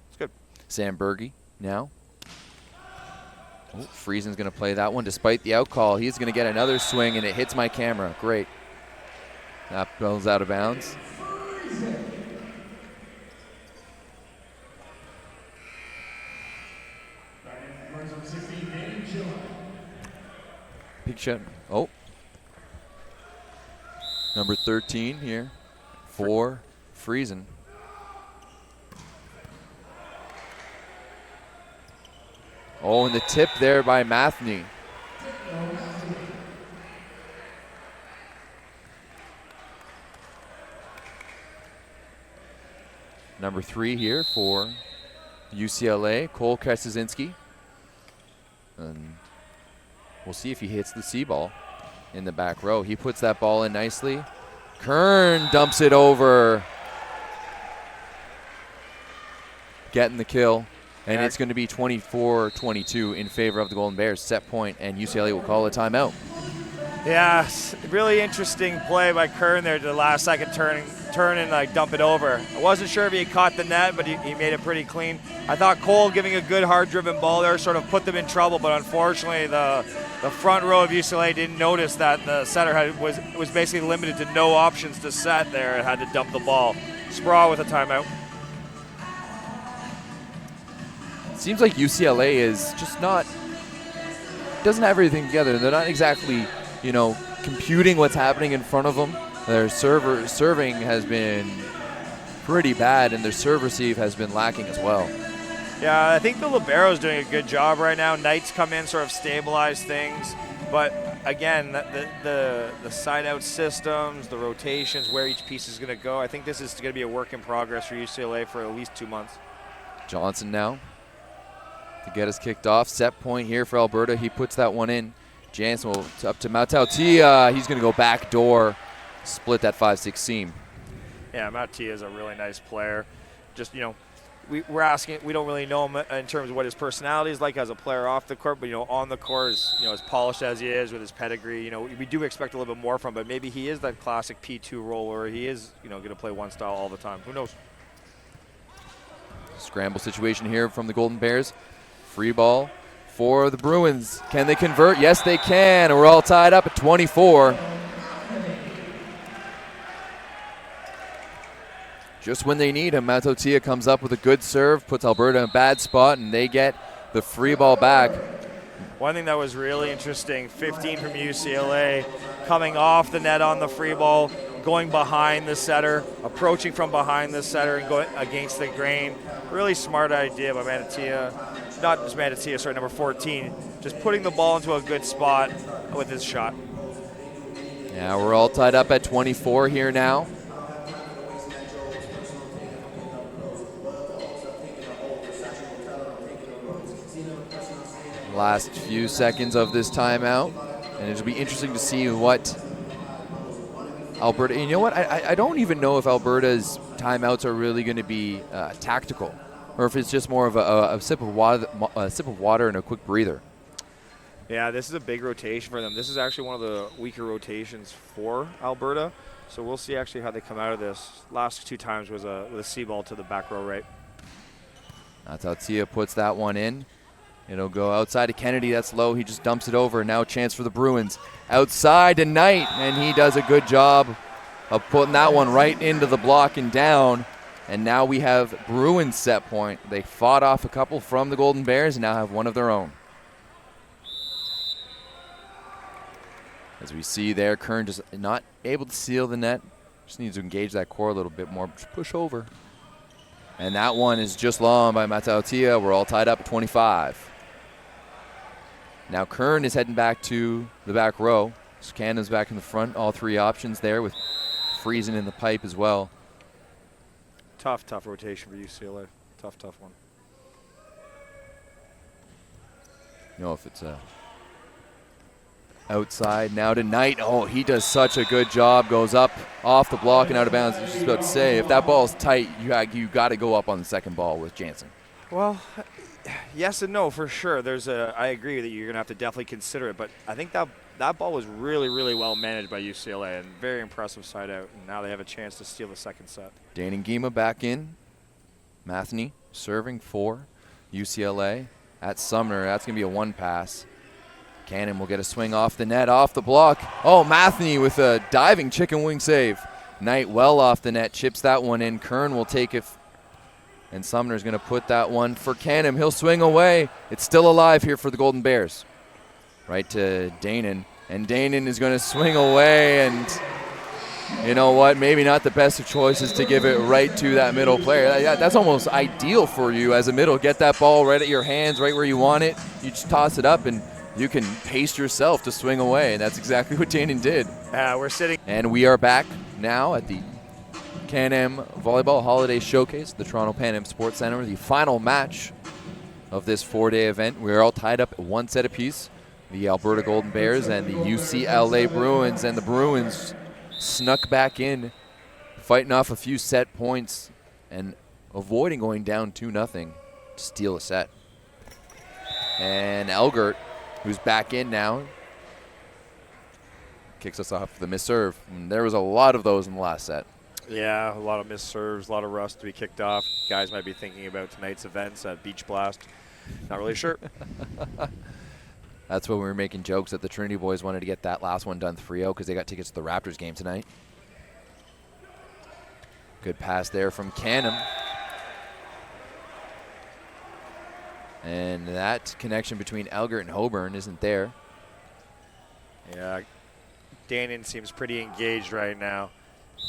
it's good. Sam Berge now. Oh, Friesen's going to play that one despite the out call. He's going to get another swing, and it hits my camera. Great. That goes out of bounds. Big shot. Oh. Number 13 here for Friesen. Oh, and the tip there by Matheny. Number 3 here for UCLA, Cole Kresinski. And we'll see if he hits the C ball in the back row. He puts that ball in nicely. Kern dumps it over. Getting the kill. And it's going to be 24-22 in favor of the Golden Bears. Set point, and UCLA will call a timeout. Yeah, really interesting play by Kern there to the last second turn and like dump it over. I wasn't sure if he had caught the net, but he made it pretty clean. I thought Cole giving a good hard-driven ball there sort of put them in trouble, but unfortunately the front row of UCLA didn't notice that the setter was basically limited to no options to set there and had to dump the ball. Spraw with a timeout. Seems like UCLA is just doesn't have everything together. They're not exactly, computing what's happening in front of them. Their serving has been pretty bad, and their serve receive has been lacking as well. Yeah, I think the libero's doing a good job right now. Knights come in, sort of stabilize things. But again, the side-out systems, the rotations, where each piece is going to go, I think this is going to be a work in progress for UCLA for at least 2 months. Johnson now to get us kicked off. Set point here for Alberta. He puts that one in. Jansen will up to Matautia. He's going to go back door, split that 5-6 seam. Yeah, Matautia is a really nice player. Just, we're asking, we don't really know him in terms of what his personality is like as a player off the court, but, on the court, as polished as he is with his pedigree, we do expect a little bit more from him, but maybe he is that classic P2 role where he is, going to play one style all the time. Who knows? Scramble situation here from the Golden Bears. Free ball for the Bruins. Can they convert? Yes, they can. And we're all tied up at 24. Just when they need him, Matautia comes up with a good serve, puts Alberta in a bad spot, and they get the free ball back. One thing that was really interesting, 15 from UCLA, coming off the net on the free ball, going behind the setter, approaching from behind the setter and going against the grain. Really smart idea by Matautia. Not just Matautia, sorry, number 14. Just putting the ball into a good spot with his shot. Yeah, we're all tied up at 24 here now. Last few seconds of this timeout, and it'll be interesting to see what Alberta. And you know what? I don't even know if Alberta's timeouts are really going to be tactical, or if it's just more of a sip of water and a quick breather. Yeah, this is a big rotation for them. This is actually one of the weaker rotations for Alberta, so we'll see actually how they come out of this. Last 2 times was with a C ball to the back row right. Matautia puts that one in. It'll go outside to Kennedy. That's low. He just dumps it over. Now a chance for the Bruins. Outside to Knight, and he does a good job of putting that one right into the block and down. And now we have Bruins set point. They fought off a couple from the Golden Bears and now have one of their own. As we see there, Kern just not able to seal the net. Just needs to engage that core a little bit more. Just push over. And that one is just long by Matautia. We're all tied up at 25. Now Kern is heading back to the back row. Canam's back in the front. All 3 options there with Friesen in the pipe as well. Tough rotation for UCLA. Tough one. If it's outside now to Knight. Oh, he does such a good job. Goes up off the block and out of bounds. I was just about to say, if that ball's tight, you got to go up on the second ball with Jansen. Well, yes and no for sure. I agree that you're going to have to definitely consider it, but I think that ball was really, really well managed by UCLA and very impressive side out, and now they have a chance to steal the second set. Daningima back in. Matheny serving for UCLA at Sumner. That's going to be a one pass. CanAm will get a swing off the net, off the block. Oh, Matheny with a diving chicken wing save. Knight well off the net, chips that one in. Kern will take it. And Sumner's going to put that one for CanAm. He'll swing away. It's still alive here for the Golden Bears. Right to Danon. And Danon is going to swing away. And you know what? Maybe not the best of choices to give it right to that middle player. That's almost ideal for you as a middle. Get that ball right at your hands, right where you want it. You just toss it up, and you can pace yourself to swing away. And that's exactly what Danon did. We're sitting. And we are back now at the CanAm Volleyball Holiday Showcase, the Toronto Pan Am Sports Centre, the final match of this 4-day event. We're all tied up at one set apiece. The Alberta Golden Bears and the UCLA Bruins, and the Bruins snuck back in, fighting off a few set points and avoiding going down 2-0 to steal a set. And Elgert, who's back in now, kicks us off the missed serve. And there was a lot of those in the last set. Yeah, a lot of missed serves, a lot of rust to be kicked off. Guys might be thinking about tonight's events at Beach Blast. Not really sure. That's when we were making jokes that the Trinity boys wanted to get that last one done 3-0 because they got tickets to the Raptors game tonight. Good pass there from CanAm. And that connection between Elgert and Hoburn isn't there. Yeah, Danon seems pretty engaged right now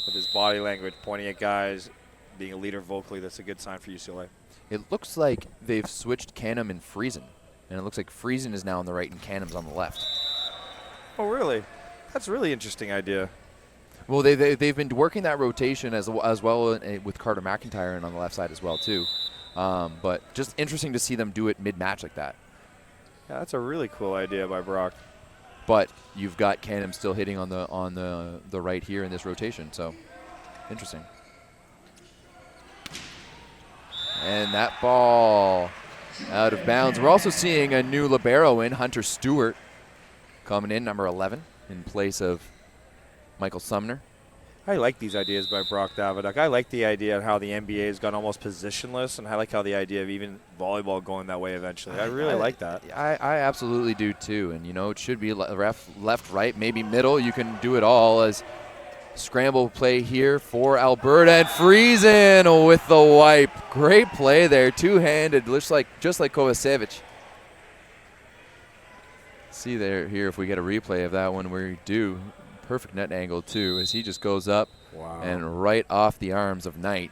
with his body language, pointing at guys, being a leader vocally. That's a good sign for UCLA. It looks like they've switched CanAm and Friesen. And it looks like Friesen is now on the right and CanAm's on the left. Oh, really? That's a really interesting idea. Well, they've been working that rotation as well with Carter McIntyre and on the left side as well, too. But just interesting to see them do it mid-match like that. Yeah, that's a really cool idea by Brock. But you've got CanAm still hitting on the right here in this rotation, so interesting. And that ball out of bounds. We're also seeing a new libero in, Hunter Stewart, coming in, number 11, in place of Michael Sumner. I like these ideas by Brock Davidoff. I like the idea of how the NBA has gone almost positionless, and I like how the idea of even volleyball going that way eventually. I really like that. I absolutely do too, and you know it should be left, right, maybe middle. You can do it all as scramble play here for Alberta, and Friesen with the wipe. Great play there, two-handed, just like Kovacevic. See there here if we get a replay of that one, we do. Perfect net angle too, as he just goes up and right off the arms of Knight.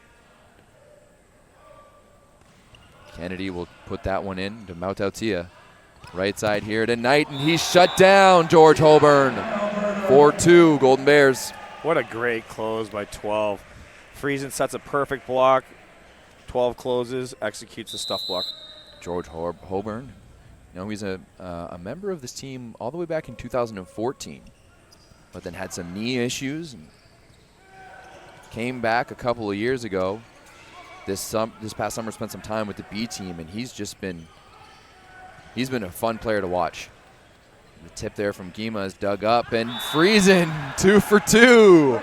Kennedy will put that one in to Mautautia. Right side here to Knight, and he's shut down, George Holborn. 4-2 Golden Bears. What a great close by 12. Friesen sets a perfect block. 12 closes, executes the stuff block. George Holborn, you know, he's a member of this team all the way back in 2014. But then had some knee issues and came back a couple of years ago. This past summer spent some time with the B team, and he's been a fun player to watch. The tip there from Gima is dug up, and Friesen 2 for 2.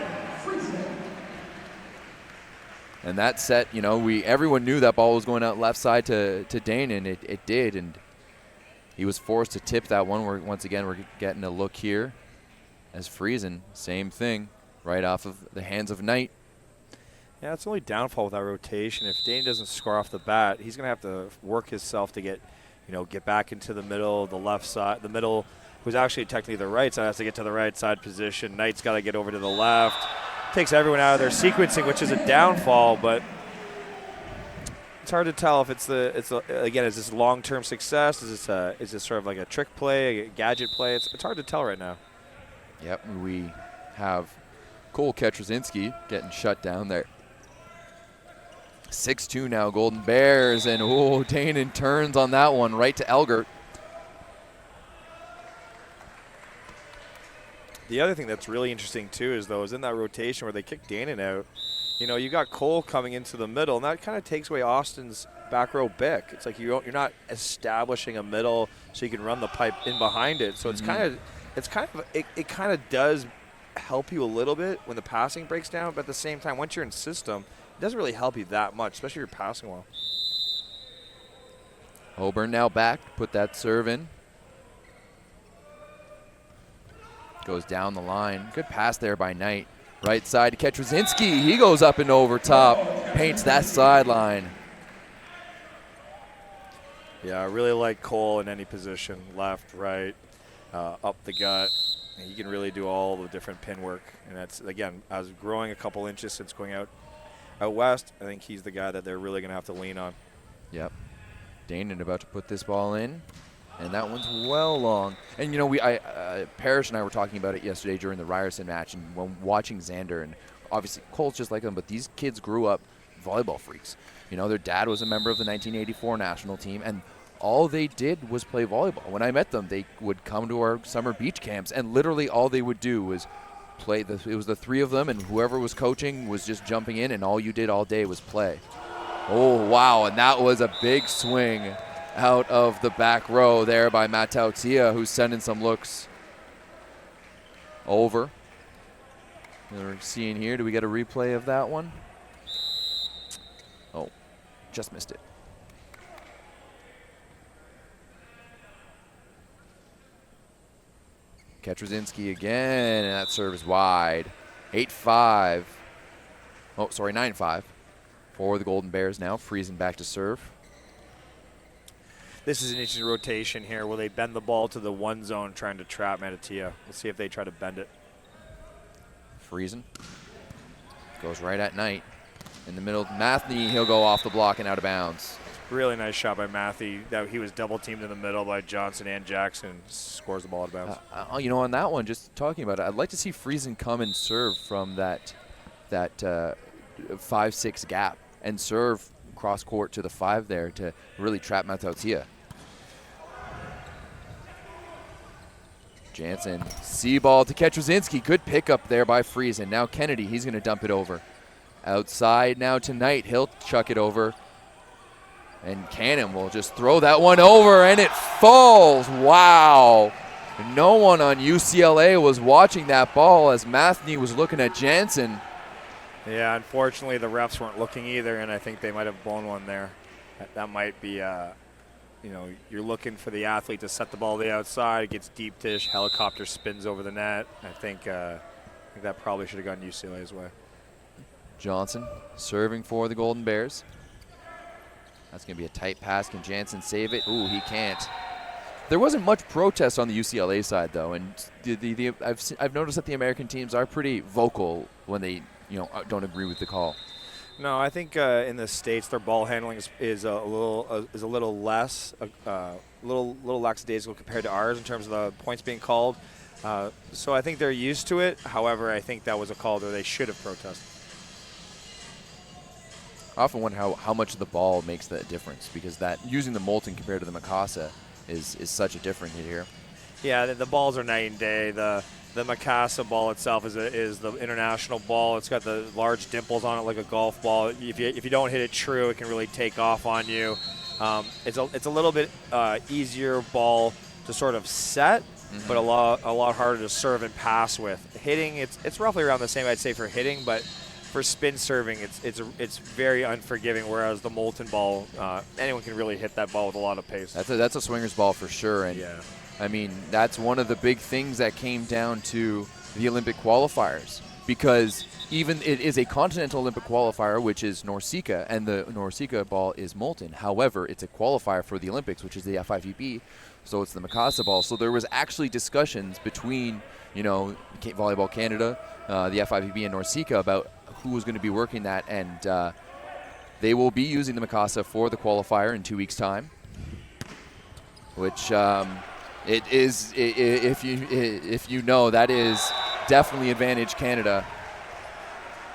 And that set, you know, everyone knew that ball was going out left side to Danon. It did, and he was forced to tip that one. Once again, we're getting a look here. As Friesen, same thing, right off of the hands of Knight. Yeah, it's the only downfall with that rotation. If Danon doesn't score off the bat, he's going to have to work himself to get back into the middle, the left side. The middle, who's actually technically the right side, has to get to the right side position. Knight's got to get over to the left. Takes everyone out of their sequencing, which is a downfall, but it's hard to tell if is this long-term success? Is this sort of like a trick play, a gadget play? It's hard to tell right now. Yep, we have Cole Ketrazinski getting shut down there. 6-2 now, Golden Bears, and Danon turns on that one right to Elgert. The other thing that's really interesting too is in that rotation where they kick Danon out, you got Cole coming into the middle, and that kind of takes away Austin's back row bick. It's like you're not establishing a middle so you can run the pipe in behind it. So it kind of does help you a little bit when the passing breaks down, but at the same time, once you're in system, it doesn't really help you that much, especially if you're passing well. Auburn now back, put that serve in. Goes down the line. Good pass there by Knight. Right side to Ketrzinski. He goes up and over top, paints that sideline. Yeah, I really like Cole in any position, left, right, up the gut. He can really do all the different pin work. And that's, again, as growing a couple inches since going out west, I think he's the guy that they're really going to have to lean on. Yep. Danon about to put this ball in. And that one's well long. And, you know, Parrish and I were talking about it yesterday during the Ryerson match, and when watching Xander, and obviously Cole's just like them, but these kids grew up volleyball freaks. You know, their dad was a member of the 1984 national team, and all they did was play volleyball. When I met them, they would come to our summer beach camps, and literally all they would do was play. It was the three of them, and whoever was coaching was just jumping in, and all you did all day was play. Oh, wow, and that was a big swing out of the back row there by Matautia, who's sending some looks over. We're seeing here, do we get a replay of that one? Oh, just missed it. Ketrzinski again, and that serve is wide. 8-5. Oh, sorry, 9-5 for the Golden Bears now. Friesen back to serve. This is an interesting rotation here. Will they bend the ball to the one zone trying to trap Matatia? Let's see if they try to bend it. Friesen goes right at Knight. In the middle, Mathney, he'll go off the block and out of bounds. Really nice shot by Matthew. That he was double teamed in the middle by Johnson and Jackson. Scores the ball out of bounds. You know, on that one, just talking about it, I'd like to see Friesen come and serve from that 5-6 gap and serve cross court to the 5 there to really trap Matautia. Jansen, see ball to Ketrzinski. Good pickup there by Friesen. Now Kennedy, he's going to dump it over. Outside now to Knight. He'll chuck it over. And CanAm will just throw that one over, and it falls. Wow. No one on UCLA was watching that ball as Mathney was looking at Jansen. Yeah, unfortunately the refs weren't looking either, and I think they might have blown one there. That might be, you know, you're looking for the athlete to set the ball to the outside. It gets deep dish, helicopter spins over the net. I think that probably should have gone UCLA's way. Johnson serving for the Golden Bears. That's going to be a tight pass. Can Jansen save it? Ooh, he can't. There wasn't much protest on the UCLA side, though, and I've noticed that the American teams are pretty vocal when they, you know, don't agree with the call. No, I think in the States their ball handling is a little less, little lackadaisical compared to ours in terms of the points being called. So I think they're used to it. However, I think that was a call where they should have protested. I often wonder how much the ball makes that difference, because that using the Molten compared to the Mikasa is such a difference here. Yeah, the balls are night and day. The Mikasa ball itself is the international ball. It's got the large dimples on it like a golf ball. If you don't hit it true, it can really take off on you. It's a little bit easier ball to sort of set, but a lot harder to serve and pass with. Hitting, it's roughly around the same, I'd say, for hitting, but for spin serving, it's very unforgiving. Whereas the Molten ball, anyone can really hit that ball with a lot of pace. That's a swinger's ball for sure. And yeah. I mean, that's one of the big things that came down to the Olympic qualifiers, because even it is a continental Olympic qualifier, which is NORCECA, and the NORCECA ball is Molten. However, it's a qualifier for the Olympics, which is the FIVB, so it's the Mikasa ball. So there was actually discussions between, you know, Volleyball Canada, the FIVB, and NORCECA about who was going to be working that, and they will be using the Mikasa for the qualifier in 2 weeks' time, which it is, if you know, that is definitely advantage Canada.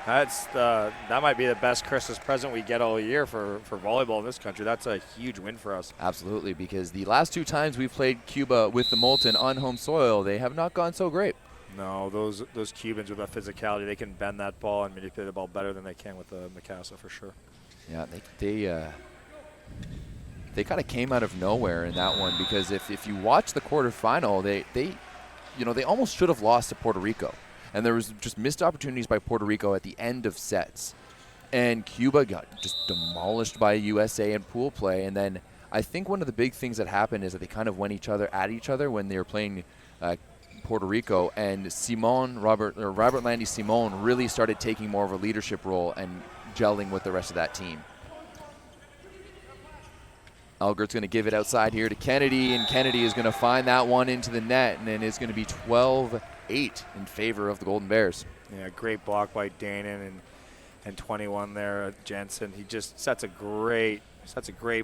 That might be the best Christmas present we get all year for volleyball in this country. That's a huge win for us. Absolutely, because the last 2 times we've played Cuba with the Molten on home soil, they have not gone so great. No, those Cubans with that physicality, they can bend that ball and manipulate the ball better than they can with the Mikasa for sure. Yeah, they kind of came out of nowhere in that one, because if you watch the quarterfinal, they almost should have lost to Puerto Rico, and there was just missed opportunities by Puerto Rico at the end of sets, and Cuba got just demolished by USA in pool play, and then I think one of the big things that happened is that they kind of went at each other when they were playing Puerto Rico, and Robert Landy Simon really started taking more of a leadership role and gelling with the rest of that team. Elgert's going to give it outside here to Kennedy, and Kennedy is going to find that one into the net, and then it's going to be 12-8 in favor of the Golden Bears. Yeah, great block by Danon, and 21 there, Jensen. He just sets a great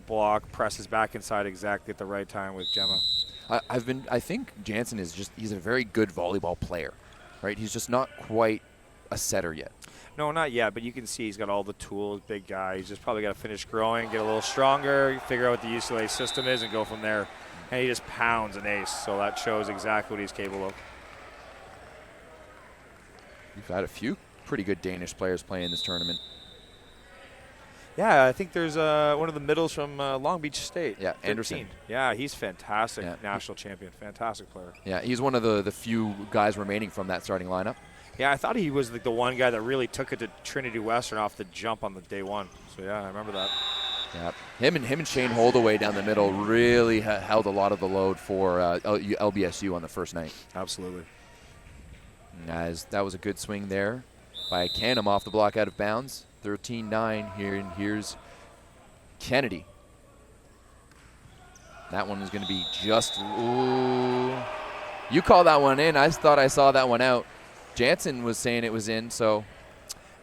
block, presses back inside exactly at the right time with Gemma. I think Jansen he's a very good volleyball player, right? He's just not quite a setter yet. No, not yet, but you can see he's got all the tools, big guy. He's just probably got to finish growing, get a little stronger, figure out what the UCLA system is, and go from there. And he just pounds an ace, so that shows exactly what he's capable of. We've had a few pretty good Danish players playing this tournament. Yeah, I think there's one of the middles from Long Beach State. Yeah, 13. Anderson. Yeah, he's fantastic, Yeah. national champion, fantastic player. Yeah, he's one of the few guys remaining from that starting lineup. Yeah, I thought he was the one guy that really took it to Trinity Western off the jump on the day one. So yeah, I remember that. Yeah, him and Shane Holdaway down the middle really held a lot of the load for LBSU on the first night. Absolutely. As that was a good swing there by CanAm off the block out of bounds. 13-9 here, and here's Kennedy. That one is going to be just, ooh. You call that one in. I thought I saw that one out. Jansen was saying it was in, so.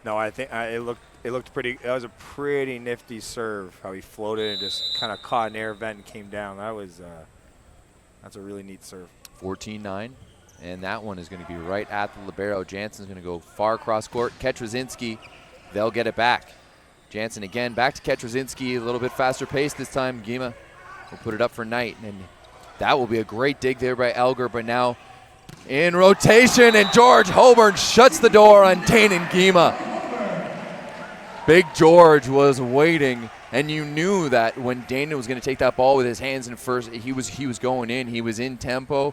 No, I think it looked pretty. That was a pretty nifty serve. How he floated and just kind of caught an air vent and came down. That's a really neat serve. 14-9, and that one is going to be right at the libero. Jansen's going to go far cross court. Ketrazinski, they'll get it back. Jansen again back to Ketrazinski, a little bit faster pace this time. Gima will put it up for Knight, and that will be a great dig there by Elger, but now in rotation, and George Holborn shuts the door on Danon Gima. Big George was waiting, and you knew that when Danon was going to take that ball with his hands in first, he was going in. He was in tempo,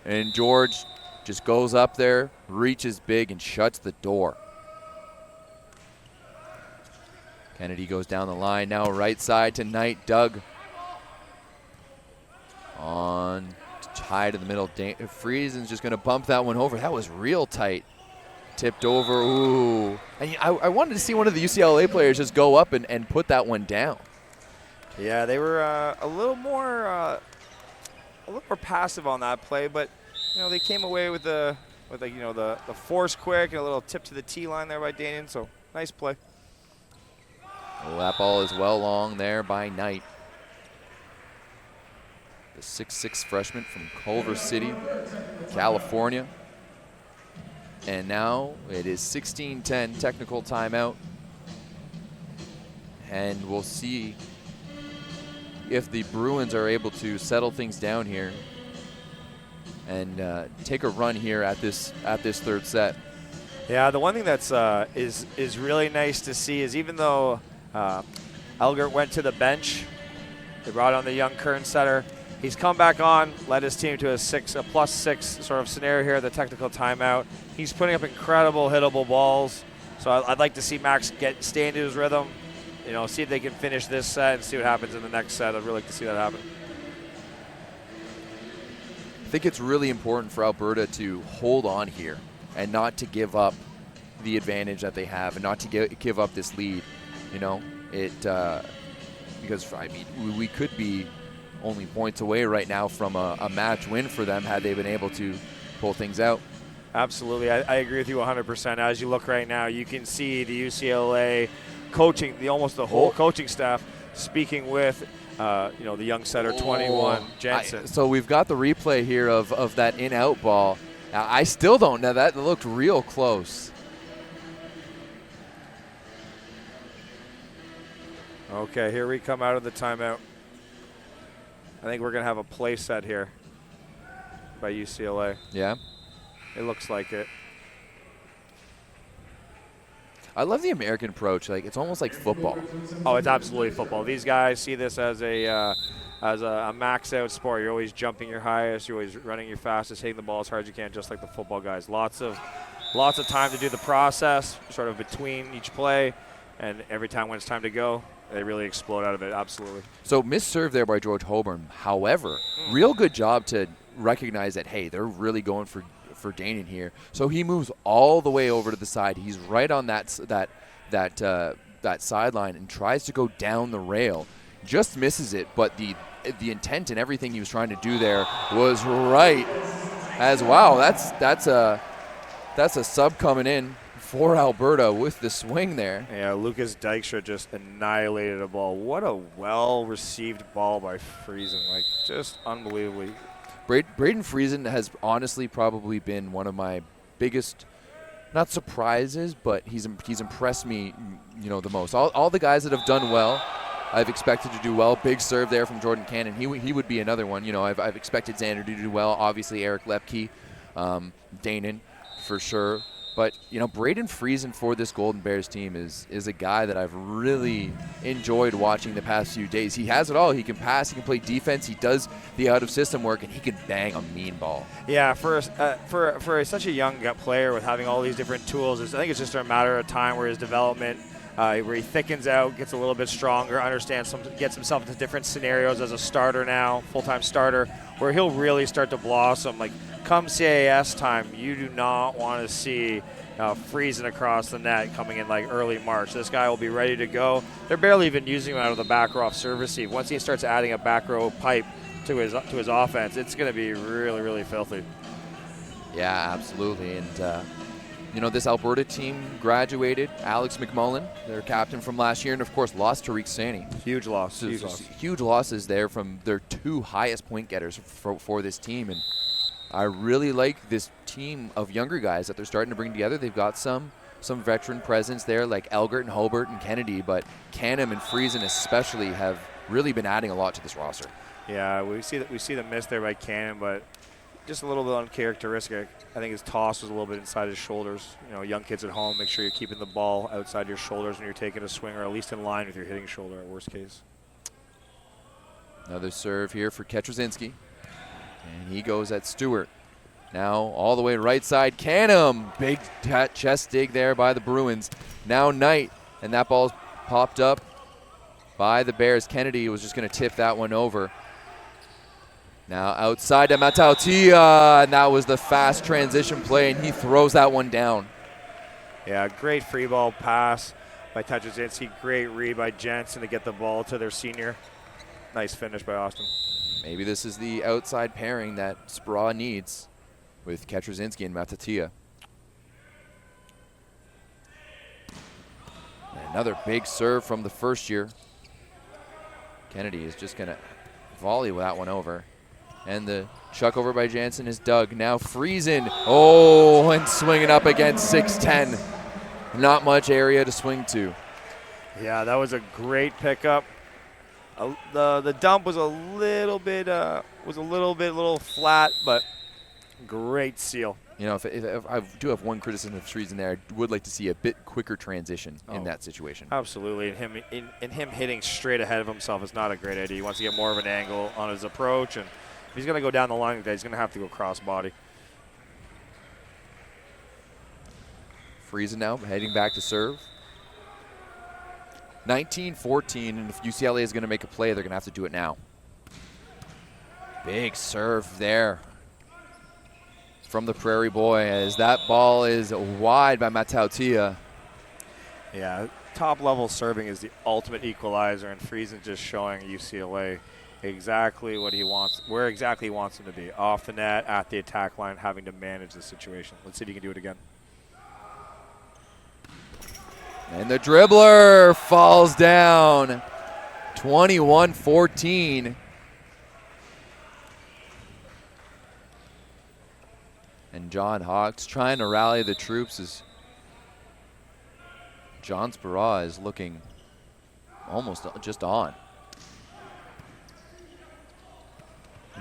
and George just goes up there, reaches big, and shuts the door. Kennedy goes down the line now, right side to Knight. Doug on high to the middle. Friesen's just going to bump that one over. That was real tight. Tipped over. Ooh. And I wanted to see one of the UCLA players just go up and put that one down. Yeah, they were a little more passive on that play, but they came away with the force quick and a little tip to the tee line there by Danon. So nice play. Well, that ball is well long there by Knight. The 6'6" freshman from Culver City, California. And now it is 16-10 technical timeout. And we'll see if the Bruins are able to settle things down here and take a run here at this third set. Yeah, the one thing that's is really nice to see is even though Elgert went to the bench, they brought on the young Kern setter. He's come back on, led his team to a +6 sort of scenario here at the technical timeout. He's putting up incredible hittable balls. So I'd like to see Max stay into his rhythm, see if they can finish this set and see what happens in the next set. I'd really like to see that happen. I think it's really important for Alberta to hold on here and not to give up the advantage that they have and not to give up this lead. Because we could be only points away right now from a match win for them had they been able to pull things out. Absolutely. I agree with you 100%. As you look right now, you can see the UCLA coaching, almost the whole coaching staff speaking with, the young setter, 21, Jensen. So we've got the replay here of that in-out ball. Now, I still don't know. That looked real close. Okay, here we come out of the timeout. I think we're going to have a play set here by UCLA. Yeah? It looks like it. I love the American approach. It's almost like football. Oh, it's absolutely football. These guys see this as a max-out sport. You're always jumping your highest. You're always running your fastest, hitting the ball as hard as you can, just like the football guys. Lots of time to do the process, sort of between each play, and every time when it's time to go, they really explode out of it. Absolutely. So missed serve there by George Holborn. However, real good job to recognize that, hey, they're really going for Danon here. So he moves all the way over to the side. He's right on that sideline and tries to go down the rail. Just misses it, but the intent and everything he was trying to do there was right. As wow, that's a sub coming in for Alberta with the swing there. Yeah, Lucas Dykstra just annihilated a ball. What a well-received ball by Friesen. Like, just unbelievably. Braden Friesen has honestly probably been one of my biggest, not surprises, but he's impressed me, the most. All the guys that have done well, I've expected to do well. Big serve there from Jordan Cannon. He would be another one. I've expected Xander to do well. Obviously, Eric Lepke, Danon for sure. But, Braden Friesen for this Golden Bears team is a guy that I've really enjoyed watching the past few days. He has it all. He can pass, he can play defense, he does the out-of-system work, and he can bang a mean ball. Yeah, for such a young player with having all these different tools, I think it's just a matter of time where his development, where he thickens out, gets a little bit stronger, gets himself into different scenarios as a starter now, full-time starter, where he'll really start to blossom. Like, come CAS time, you do not want to see Friesen across the net coming in like early March. This guy will be ready to go. They're barely even using him out of the back row off serve receive. Once he starts adding a back row pipe to his offense, it's going to be really, really filthy. Yeah, absolutely. And this Alberta team graduated Alex McMullen, their captain from last year, and of course lost Tariq Sani. Huge loss. Huge losses there from their two highest point getters for this team. And I really like this team of younger guys that they're starting to bring together. They've got some veteran presence there like Elgert and Hobart and Kennedy, but CanAm and Friesen especially have really been adding a lot to this roster. Yeah, we see the miss there by CanAm, but just a little bit uncharacteristic. I think his toss was a little bit inside his shoulders. Young kids at home, make sure you're keeping the ball outside your shoulders when you're taking a swing, or at least in line with your hitting shoulder at worst case. Another serve here for Ketrzinski. And he goes at Stewart. Now all the way right side, CanAm. Big chest dig there by the Bruins. Now Knight, and that ball's popped up by the Bears. Kennedy was just going to tip that one over. Now outside to Matautia, and that was the fast transition play, and he throws that one down. Yeah, great free ball pass by Ketrzinski. Great read by Jensen to get the ball to their senior. Nice finish by Austin. Maybe this is the outside pairing that Spraw needs with Ketrzinski and Matautia. Another big serve from the first year. Kennedy is just going to volley that one over. And the chuck over by Jansen is dug. Now Friesen. Oh, and swinging up against 6'10". Not much area to swing to. Yeah, that was a great pickup. The dump was a little bit flat, but great seal. If I do have one criticism of Friesen there, I would like to see a bit quicker transition in that situation. Absolutely, and him hitting straight ahead of himself is not a great idea. He wants to get more of an angle on his approach, and if he's going to go down the line like that, he's going to have to go cross body. Friesen now heading back to serve. 19-14, and if UCLA is going to make a play, they're going to have to do it now. Big serve there from the Prairie Boy as that ball is wide by Matautia. Yeah, top-level serving is the ultimate equalizer, and Friesen just showing UCLA exactly what he wants, where exactly he wants him to be. Off the net, at the attack line, having to manage the situation. Let's see if he can do it again. And the dribbler falls down. 21-14. And John Hawks trying to rally the troops as John Spera is looking almost just on.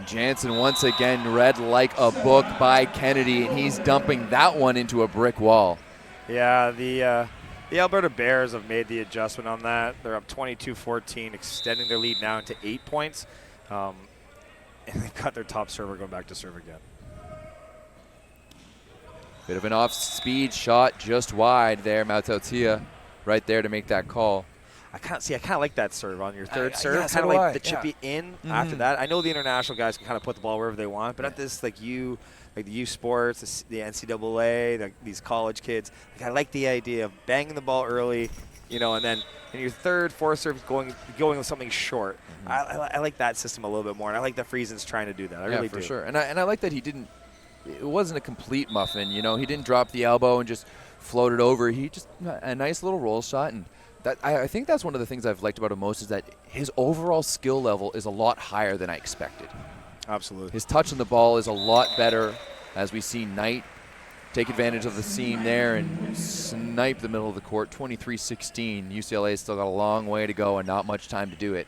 Jansen once again read like a book by Kennedy, and he's dumping that one into a brick wall. Yeah, the Alberta Bears have made the adjustment on that. They're up 22-14, extending their lead now into 8 points. And they've got their top server going back to serve again. Bit of an off-speed shot just wide there. Matautia right there to make that call. I kind of like that serve on your third serve. yeah, so Kind of do like I, the chippy in Mm-hmm. after that. I know the international guys can kind of put the ball wherever they want, but at this like the U Sports, the NCAA, these college kids, like I like the idea of banging the ball early, and then in your third, fourth serve going with something short. Mm-hmm. I like that system a little bit more, and I like that Friesen's trying to do that. I really for do. sure. And I like that he didn't. It wasn't a complete muffin, He didn't drop the elbow and just float it over. He just a nice little roll shot, and that I think that's one of the things I've liked about him most is that his overall skill level is a lot higher than I expected. Absolutely. His touch on the ball is a lot better, as we see Knight take advantage of the seam there and snipe the middle of the court. 23-16. UCLA's still got a long way to go and not much time to do it.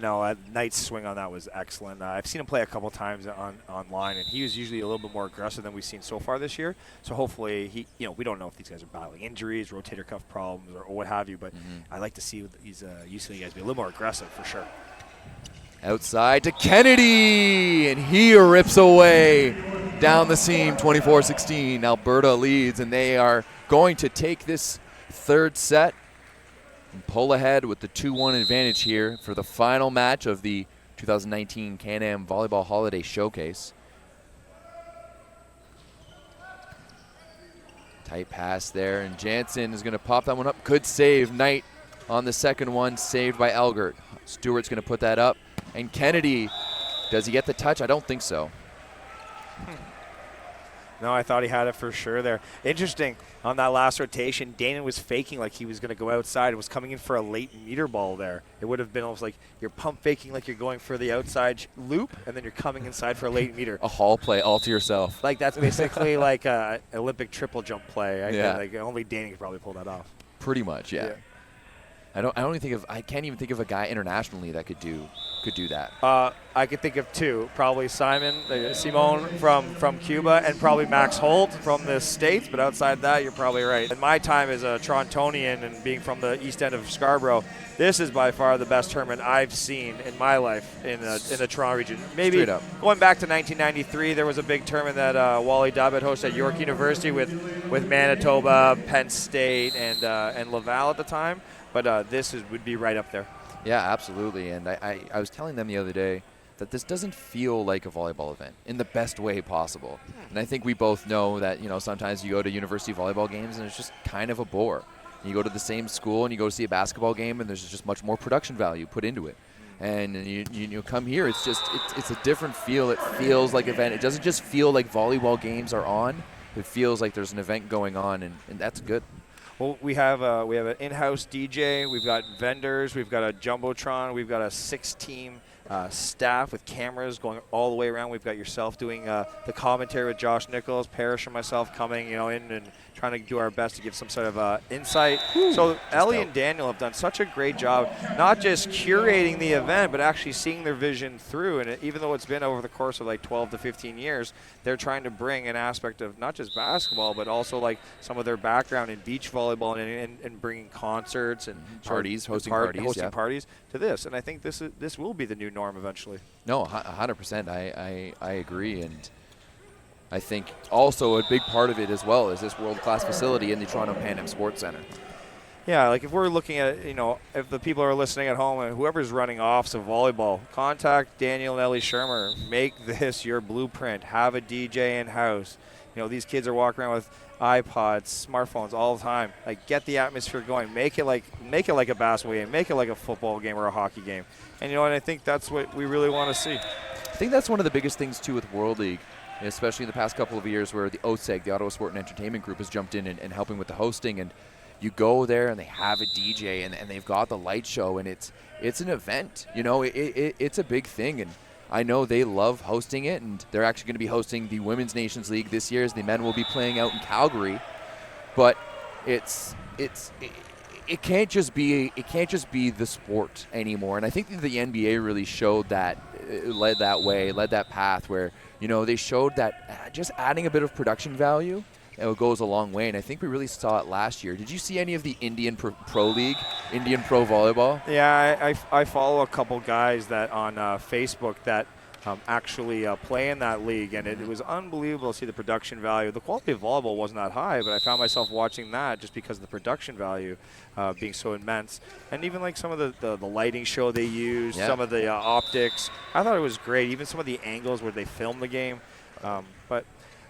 No, Knight's swing on that was excellent. I've seen him play a couple times online, and he was usually a little bit more aggressive than we've seen so far this year. So hopefully, we don't know if these guys are battling injuries, rotator cuff problems, or what have you, but I like to see these UCLA guys be a little more aggressive for sure. Outside to Kennedy, and he rips away down the seam, 24-16. Alberta leads, and they are going to take this third set and pull ahead with the 2-1 advantage here for the final match of the 2019 CanAm Volleyball Holiday Showcase. Tight pass there, and Jansen is going to pop that one up. Good save. Knight on the second one, saved by Elgert. Stewart's going to put that up. And Kennedy, does he get the touch? I don't think so. No, I thought he had it for sure there. Interesting, on that last rotation, Dana was faking like he was going to go outside and was coming in for a late meter ball there. It would have been almost like you're pump faking like you're going for the outside loop, and then you're coming inside for a late meter. A hall play all to yourself. Like that's basically like a Olympic triple jump play. Yeah. Like only Dana could probably pull that off. Pretty much, yeah. I can't even think of a guy internationally that could do that. I could think of two, probably Simone from Cuba, and probably Max Holt from the States. But outside that, you're probably right. In my time as a Torontonian and being from the east end of Scarborough, this is by far the best tournament I've seen in my life in the Toronto region. Maybe Straight up. Going back to 1993, there was a big tournament that Wally Dubb had hosted at York University with Manitoba, Penn State, and Laval at the time. But this would be right up there. Yeah, absolutely. And I was telling them the other day that this doesn't feel like a volleyball event in the best way possible. And I think we both know that, sometimes you go to university volleyball games and it's just kind of a bore. You go to the same school and you go to see a basketball game and there's just much more production value put into it. And you come here, it's a different feel. It feels like an event. It doesn't just feel like volleyball games are on. It feels like there's an event going on, and that's good. Well, we have an in-house DJ. We've got vendors. We've got a jumbotron. We've got a 6-team staff with cameras going all the way around. We've got yourself doing the commentary with Josh Nichols, Parrish, and myself coming, in and trying to do our best to give some sort of insight. So Ellie and Daniel have done such a great job, not just curating the event, but actually seeing their vision through. And even though it's been over the course of like 12 to 15 years, they're trying to bring an aspect of not just basketball, but also like some of their background in beach volleyball and bringing concerts and parties, hosting parties to this. And I think this will be the new norm eventually. No, 100%. I agree, and I think also a big part of it as well is this world-class facility in the Toronto CanAm Sports Center. Yeah, like if we're looking at, if the people are listening at home and whoever's running offs of volleyball, contact Daniel and Ellie Shermer. Make this your blueprint. Have a DJ in-house. These kids are walking around with iPods, smartphones all the time. Like, get the atmosphere going. Make it like a basketball game. Make it like a football game or a hockey game. And I think that's what we really want to see. I think that's one of the biggest things too with World League, especially in the past couple of years, where the OSEG, the Ottawa Sport and Entertainment Group, has jumped in and helping with the hosting. And you go there and they have a DJ and they've got the light show, and it's an event. It's a big thing, and I know they love hosting it, and they're actually going to be hosting the Women's Nations League this year, as the men will be playing out in Calgary. But it can't just be the sport anymore. And I think that the NBA really showed that, led that path where they showed that just adding a bit of production value, it goes a long way. And I think we really saw it last year. Did you see any of the Indian Pro League, Indian Pro Volleyball? Yeah, I follow a couple guys that on Facebook that actually play in that league, and it was unbelievable to see the production value. The quality of volleyball wasn't that high, but I found myself watching that just because of the production value being so immense. And even like some of the lighting show they used, some of the optics, I thought it was great. Even some of the angles where they filmed the game. But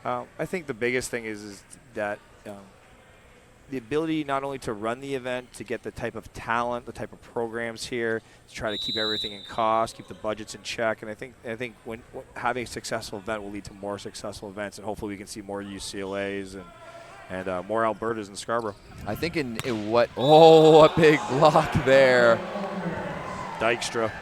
I think the biggest thing is that the ability not only to run the event, to get the type of talent, the type of programs here, to try to keep everything in cost, keep the budgets in check. And I think when having a successful event will lead to more successful events, and hopefully we can see more UCLAs and more Albertas in Scarborough. I think in what? Oh, a big block there. Dykstra.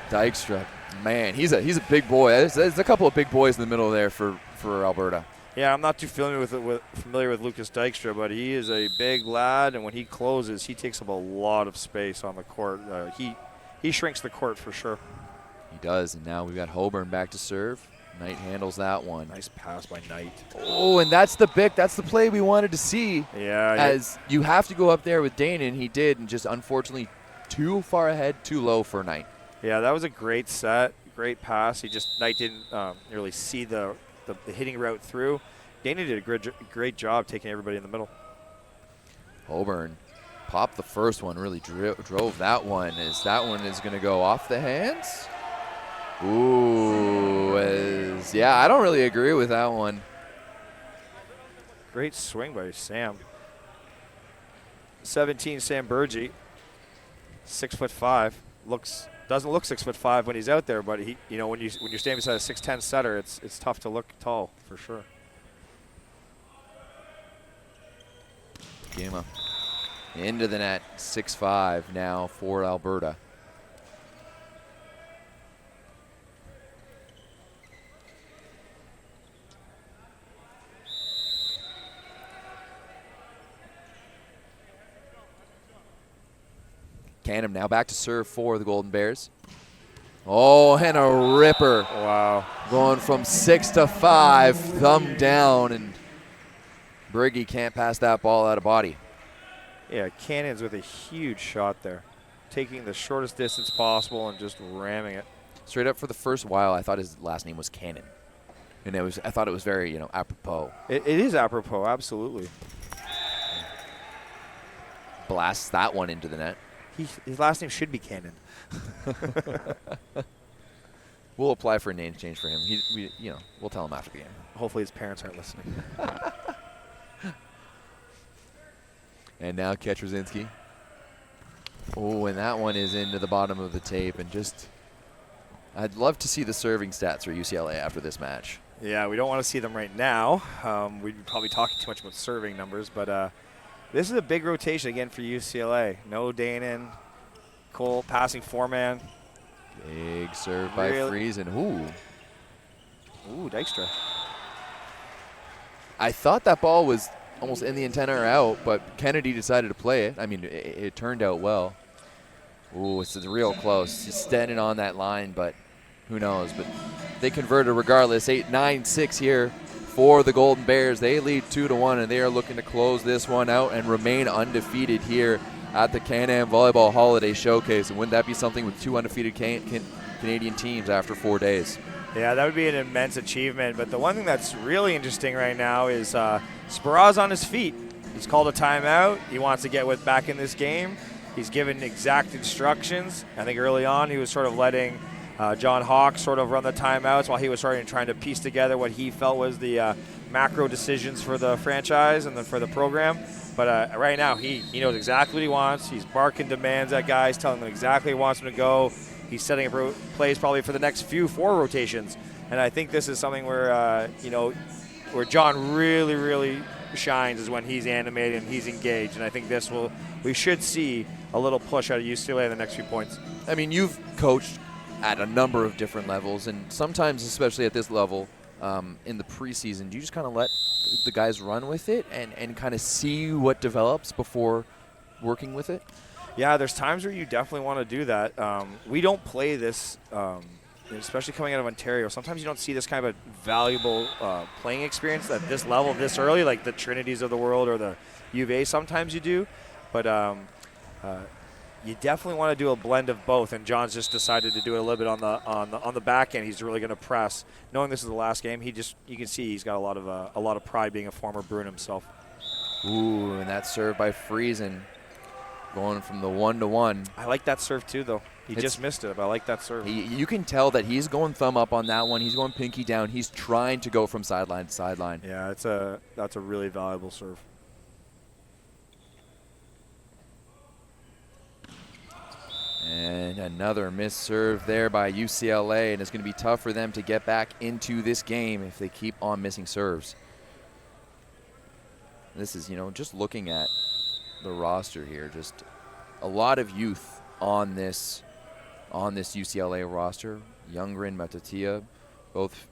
Man, he's a big boy. There's a couple of big boys in the middle there for Alberta. Yeah, I'm not too familiar with Lucas Dykstra, but he is a big lad, and when he closes, he takes up a lot of space on the court. He shrinks the court for sure. He does, and now we've got Holborn back to serve. Knight handles that one. Nice pass by Knight. Oh, and that's the play we wanted to see. Yeah. As you have to go up there with Dane, and he did, and just unfortunately too far ahead, too low for Knight. Yeah, that was a great set, great pass. Knight didn't really see the hitting route through. Dana did a great job taking everybody in the middle. Holborn popped the first one, really drove that one. That one is going to go off the hands? Ooh, I don't really agree with that one. Great swing by Sam. 17, Sam Burgee, 6'5", doesn't look 6'5" when he's out there, but when you're standing beside a 6'10" setter, it's tough to look tall for sure. Gima into the net, 6'5" now for Alberta. CanAm now back to serve for the Golden Bears. Oh, and a ripper. Wow. Going from 6-5, thumb down, and Briggy can't pass that ball out of body. Yeah, Cannon's with a huge shot there. Taking the shortest distance possible and just ramming it. Straight up for the first while, I thought his last name was Cannon. And I thought it was very, apropos. It is apropos, absolutely. Blasts that one into the net. His last name should be Cannon. We'll apply for a name change for him. We'll tell him after the game. Hopefully his parents aren't listening. And now Ketrzynski. Oh, and that one is into the bottom of the tape. And I'd love to see the serving stats for UCLA after this match. Yeah, we don't want to see them right now. We'd be probably talking too much about serving numbers, but this is a big rotation again for UCLA. No Danon, Cole passing four-man. Big serve by Friesen. Ooh, Dykstra. I thought that ball was almost in the antenna or out, but Kennedy decided to play it. I mean, it turned out well. Ooh, it's real close. He's standing on that line, but who knows? But they converted regardless. 8-9-6 here for the Golden Bears. They lead 2-1, and they are looking to close this one out and remain undefeated here at the CanAm Volleyball Holiday Showcase. And wouldn't that be something with two undefeated Canadian teams after 4 days? Yeah, that would be an immense achievement. But the one thing that's really interesting right now is Sparaz on his feet. He's called a timeout. He wants to get back in this game. He's given exact instructions. I think early on he was sort of letting John Hawks sort of run the timeouts while he was trying to piece together what he felt was the macro decisions for the franchise and for the program. But right now he knows exactly what he wants. He's barking demands at guys, telling them exactly where he wants them to go. He's setting up plays probably for the next 4 rotations. And I think this is something where, where John really, really shines is when he's animated and he's engaged. And I think we should see a little push out of UCLA in the next few points. I mean, you've coached at a number of different levels, and sometimes, especially at this level, in the preseason, do you just kind of let the guys run with it and kind of see what develops before working with it? Yeah, there's times where you definitely want to do that. We don't play this, especially coming out of Ontario. Sometimes you don't see this kind of a valuable playing experience at this level, this early, like the Trinities of the world or the U of A. Sometimes you do. But you definitely want to do a blend of both, and John's just decided to do it a little bit on the back end. He's really going to press, knowing this is the last game. You can see he's got a lot of pride being a former Bruin himself. Ooh, and that serve by Friesen, going from the 1-1. I like that serve too, though. He just missed it, but I like that serve. You can tell that he's going thumb up on that one. He's going pinky down. He's trying to go from sideline to sideline. Yeah, that's a really valuable serve. And another missed serve there by UCLA, and it's going to be tough for them to get back into this game if they keep on missing serves. This is, just looking at the roster here, just a lot of youth on this UCLA roster. Youngren, Matatia, both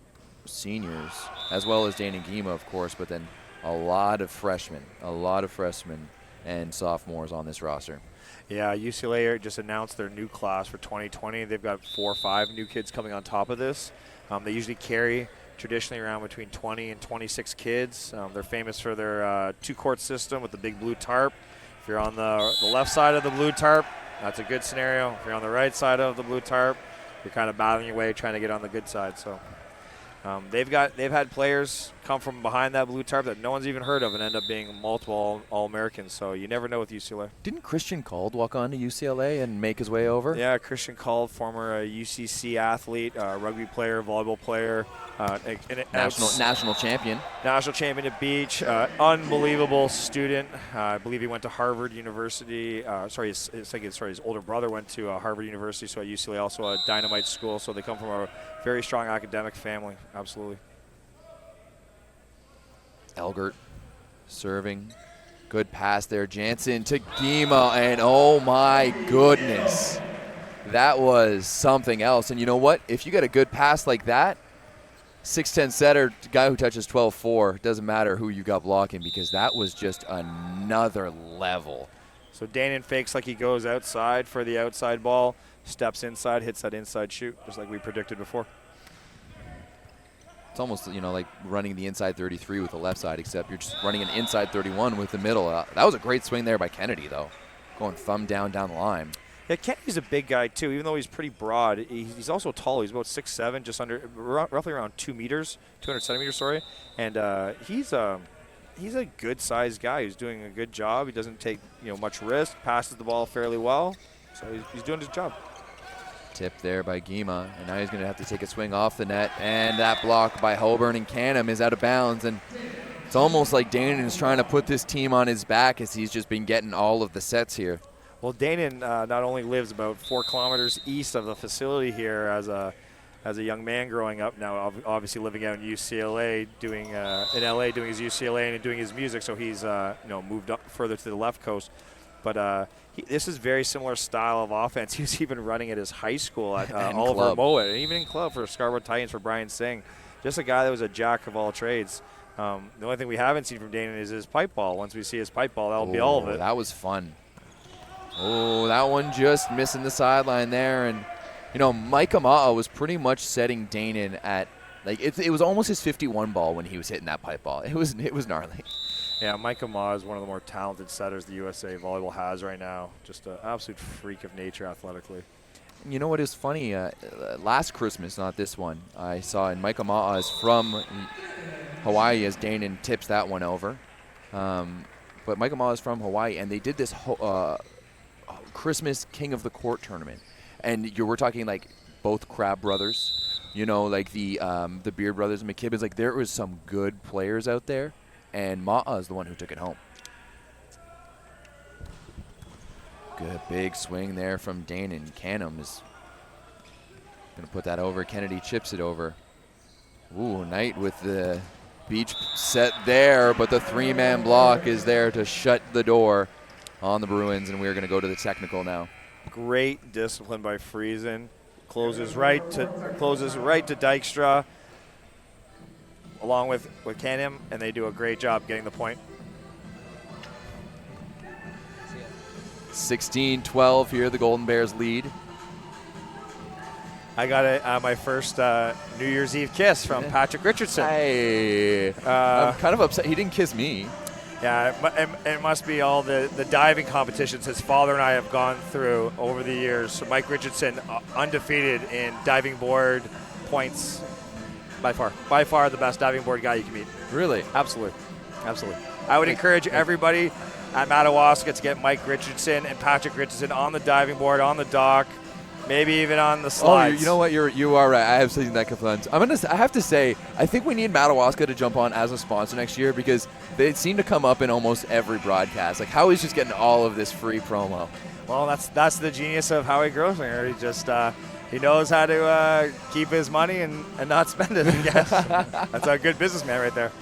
seniors, as well as Dane and Gima, of course, but then a lot of freshmen and sophomores on this roster. Yeah, UCLA just announced their new class for 2020. They've got 4 or 5 new kids coming on top of this. They usually carry traditionally around between 20 and 26 kids. They're famous for their 2-court system with the big blue tarp. If you're on the left side of the blue tarp, that's a good scenario. If you're on the right side of the blue tarp, you're kind of battling your way trying to get on the good side. So they've had players come from behind that blue tarp that no one's even heard of and end up being multiple All-Americans. So you never know with UCLA. Didn't Christian Cald walk on to UCLA and make his way over? Yeah, Christian Cald, former UCC athlete, rugby player, volleyball player, national champion. National champion at beach, unbelievable student. I believe he went to Harvard University. His older brother went to Harvard University, so at UCLA also a dynamite school. So they come from a very strong academic family. Absolutely. Elgert serving. Good pass there. Jansen to Gima, and oh my goodness. That was something else. And you know what? If you get a good pass like that, 6'10" setter, guy who touches 12-4, doesn't matter who you got blocking, because that was just another level. So Danon fakes like he goes outside for the outside ball, steps inside, hits that inside shoot, just like we predicted before. It's almost, like running the inside 33 with the left side, except you're just running an inside 31 with the middle. That was a great swing there by Kennedy, though, going thumb down the line. Yeah, Kennedy's a big guy, too. Even though he's pretty broad, he's also tall. He's about 6'7", just under, roughly around 2 meters, 200 centimeters, sorry. And he's a good-sized guy who's doing a good job. He doesn't take much risk, passes the ball fairly well. So he's doing his job. Tip there by Gima, and now he's going to have to take a swing off the net, and that block by Holborn and CanAm is out of bounds, and it's almost like Danon is trying to put this team on his back as he's just been getting all of the sets here. Well, Danon not only lives about 4 kilometers east of the facility here as a young man growing up, now obviously living out in UCLA, in LA doing his UCLA and doing his music, so he's moved up further to the left coast. But this is very similar style of offense. He was even running at his high school at Oliver Moa, and even in club for Scarborough Titans for Brian Singh. Just a guy that was a jack of all trades. The only thing we haven't seen from Danon is his pipe ball. Once we see his pipe ball, that'll be all of it. That was fun. Oh, that one just missing the sideline there. And, Mike Ama'a was pretty much setting Danon at, it was almost his 51 ball when he was hitting that pipe ball. It was gnarly. Yeah, Mike Ama'a is one of the more talented setters the USA Volleyball has right now. Just an absolute freak of nature athletically. You know what is funny? Last Christmas, not this one, I saw, and Mike Ama'a is from Hawaii as Danon tips that one over. But Mike Ama'a is from Hawaii, and they did this Christmas King of the Court tournament. And we're talking like both Crab brothers, the Beard brothers and McKibbins. There was some good players out there. And Ma'a is the one who took it home. Good big swing there from Danon. CanAm is going to put that over. Kennedy chips it over. Ooh, Knight with the beach set there, but the 3-man block is there to shut the door on the Bruins, and we're going to go to the technical now. Great discipline by Friesen. Closes right to Dykstra, along with CanAm, and they do a great job getting the point. 16-12 here, the Golden Bears lead. I got my first New Year's Eve kiss from Patrick Richardson. Hey, I'm kind of upset he didn't kiss me. Yeah, it must be all the diving competitions his father and I have gone through over the years. So Mike Richardson, undefeated in diving board points, by far the best diving board guy you can meet. Really? Absolutely. I would encourage everybody at Madawaska to get Mike Richardson and Patrick Richardson on the diving board, on the dock, maybe even on the slides. Oh, you know what? You are right. I have seen that couple times. I have to say, I think we need Madawaska to jump on as a sponsor next year because they seem to come up in almost every broadcast. Like Howie's just getting all of this free promo. Well, that's the genius of Howie Grossmayer. He just he knows how to keep his money and not spend it, I guess. That's a good businessman right there.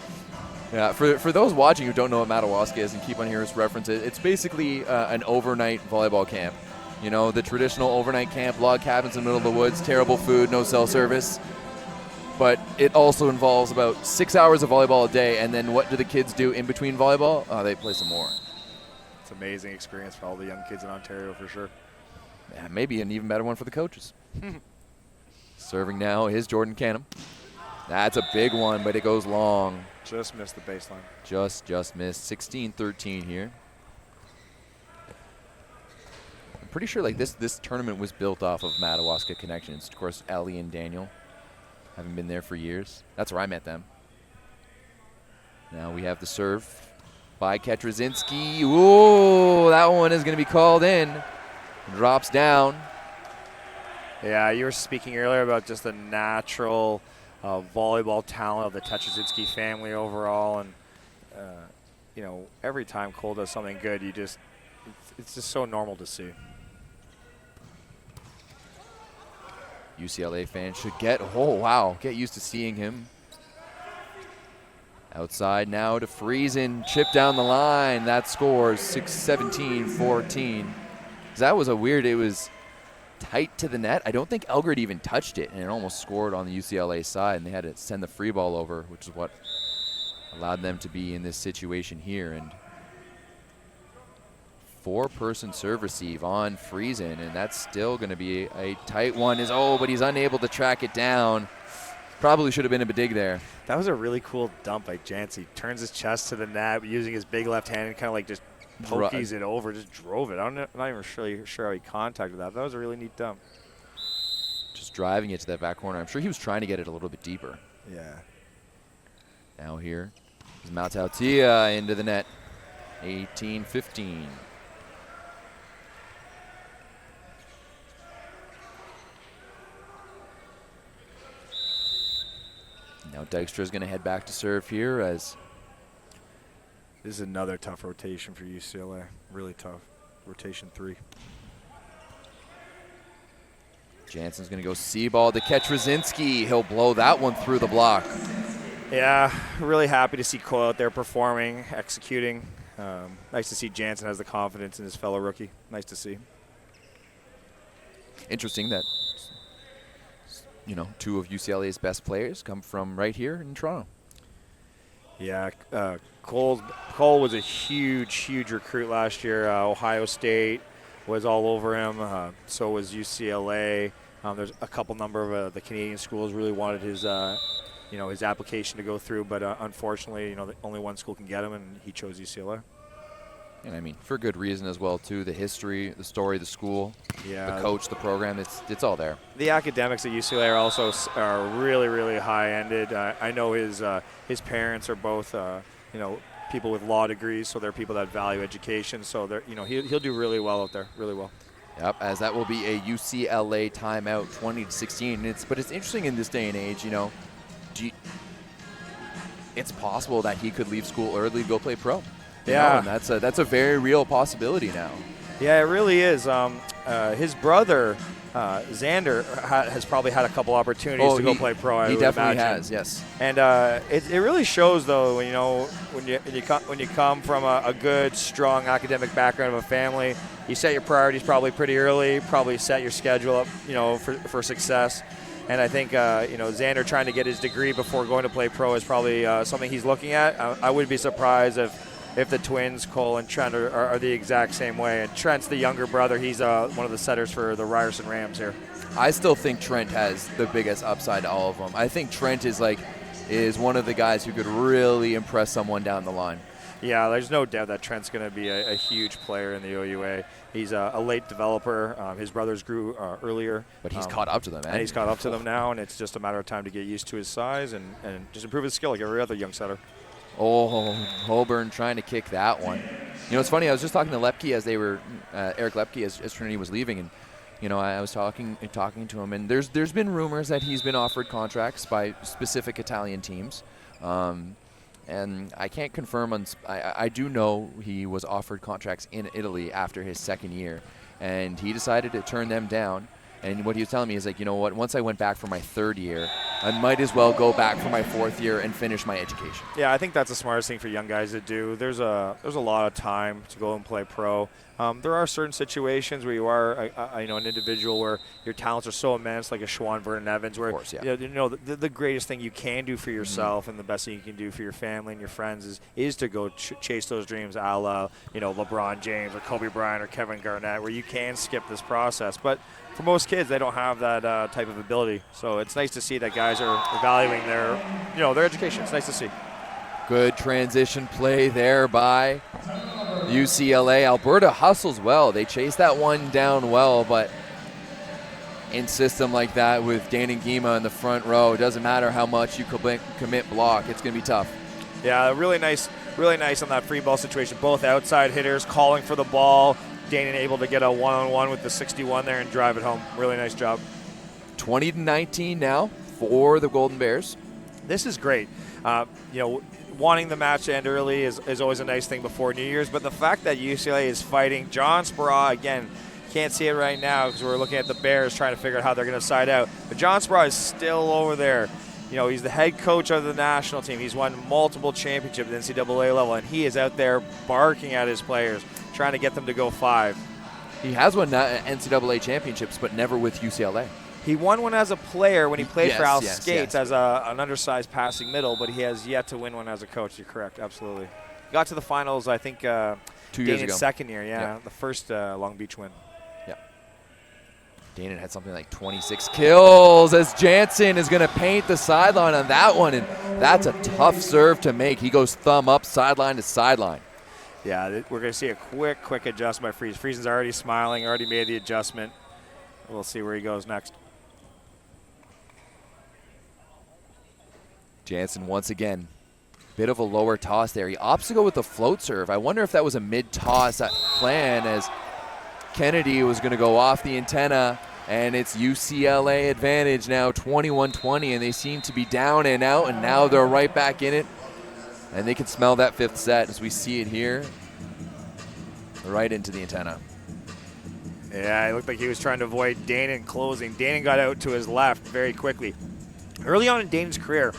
Yeah, for those watching who don't know what Madawaska is and keep on hearing us reference it, it's basically an overnight volleyball camp. You know, the traditional overnight camp, log cabins in the middle of the woods, terrible food, no cell service. But it also involves about 6 hours of volleyball a day, and then what do the kids do in between volleyball? Oh, they play some more. It's an amazing experience for all the young kids in Ontario for sure. Yeah, maybe an even better one for the coaches. Serving now is Jordan CanAm. That's a big one, but it goes long. Just missed the baseline. Just missed. 16-13 here. I'm pretty sure like this tournament was built off of Madawaska connections. Of course, Ellie and Daniel haven't been there for years. That's where I met them. Now we have the serve by Ketrazinski. Ooh, that one is going to be called in. Drops down. Yeah, you were speaking earlier about just the natural volleyball talent of the Tetrazinski family overall, and you know, every time Cole does something good, it's just so normal to see. UCLA fans should get used to seeing him. Outside now to Friesen, chip down the line. That scores 6-17-14. That was it was tight to the net. I don't think Elgrid even touched it, and it almost scored on the UCLA side, and they had to send the free ball over, which is what allowed them to be in this situation here. And four-person serve receive on Friesen, and that's still going to be a tight one. But he's unable to track it down. Probably should have been a dig there. That was a really cool dump by Jance. He turns his chest to the net using his big left hand and kind of like just pokies it over, just drove it. I'm not even really sure how he contacted that. That was a really neat dump. Just driving it to that back corner. I'm sure he was trying to get it a little bit deeper. Yeah. Now here is Mautautia into the net. 18-15. Now Dykstra is going to head back to serve here as this is another tough rotation for UCLA. Really tough. Rotation 3. Jansen's going to go C-ball to Ketrazinski. He'll blow that one through the block. Yeah, really happy to see Cole out there performing, executing. Nice to see Jansen has the confidence in his fellow rookie. Nice to see. Interesting that, you know, two of UCLA's best players come from right here in Toronto. Yeah, Cole was a huge recruit last year. Ohio State was all over him. So was UCLA. There's a couple number of the Canadian schools really wanted his, his application to go through, but unfortunately, only one school can get him, and he chose UCLA. And I mean, for good reason as well, too. The history, the story, the school, the coach, the program, it's all there. The academics at UCLA are also really high-ended. I know his parents are both, people with law degrees, so they're people that value education. So they're, he'll do really well out there, really well. Yep, as that will be a UCLA timeout, 20-16. But it's interesting in this day and age, it's possible that he could leave school early to go play pro. Yeah, and that's a very real possibility now. Yeah, it really is. His brother, Xander, has probably had a couple opportunities to go play pro. He definitely has, yes. And it really shows, though, when you come from a good, strong academic background of a family, you set your priorities probably pretty early, probably set your schedule up, for success. And I think, Xander trying to get his degree before going to play pro is probably something he's looking at. I wouldn't be surprised if the twins, Cole and Trent, are the exact same way. And Trent's the younger brother. He's one of the setters for the Ryerson Rams here. I still think Trent has the biggest upside to all of them. I think Trent is one of the guys who could really impress someone down the line. Yeah, there's no doubt that Trent's going to be a huge player in the OUA. He's a late developer. His brothers grew earlier. But he's caught up to them, man. And he's caught up to them now, and it's just a matter of time to get used to his size and just improve his skill like every other young setter. Oh, Holborn trying to kick that one. You know, it's funny. I was just talking to Lepke as they were, Eric Lepke, as Trinity was leaving, and you know, I was talking to him, and there's been rumors that he's been offered contracts by specific Italian teams, and I can't confirm. I do know he was offered contracts in Italy after his second year, and he decided to turn them down. And what he was telling me is like, you know what, once I went back for my third year, I might as well go back for my fourth year and finish my education. Yeah, I think that's the smartest thing for young guys to do. There's a lot of time to go and play pro. There are certain situations where you are an individual where your talents are so immense, like a Schwan, Vernon Evans, where Of course, yeah. the greatest thing you can do for yourself and the best thing you can do for your family and your friends is to go chase those dreams, a la LeBron James or Kobe Bryant or Kevin Garnett, where you can skip this process. But for most kids, they don't have that type of ability. So it's nice to see that guys are evaluating their education. It's nice to see. Good transition play there by UCLA. Alberta hustles well. They chase that one down well, but in system like that with Dan and Gima in the front row, it doesn't matter how much you commit block. It's going to be tough. Yeah, really nice on that free ball situation. Both outside hitters calling for the ball. Danon able to get a one-on-one with the 61 there and drive it home. Really nice job. 20-19 now for the Golden Bears. This is great. Wanting the match to end early is always a nice thing before New Year's, but the fact that UCLA is fighting John Speraw, again, can't see it right now because we're looking at the Bears trying to figure out how they're going to side out. But John Speraw is still over there. He's the head coach of the national team. He's won multiple championships at the NCAA level, and he is out there barking at his players, trying to get them to go 5. He has won NCAA championships, but never with UCLA. He won one as a player when he played for Al Skates yes. as an undersized passing middle, but he has yet to win one as a coach. You're correct, absolutely. Got to the finals, I think, 2 years ago. second year, yeah. The first Long Beach win. Yeah. Danon had something like 26 kills as Jansen is going to paint the sideline on that one, and that's a tough serve to make. He goes thumb up, sideline to sideline. Yeah, we're going to see a quick adjustment by Friese. Friesen's already smiling, already made the adjustment. We'll see where he goes next. Jansen once again, bit of a lower toss there. He opts to go with the float serve. I wonder if that was a mid-toss plan as Kennedy was going to go off the antenna, and it's UCLA advantage now, 21-20, and they seem to be down and out, and now they're right back in it, and they can smell that fifth set as we see it here, right into the antenna. Yeah, it looked like he was trying to avoid Danon closing. Danon got out to his left very quickly. Early on in Danon's career,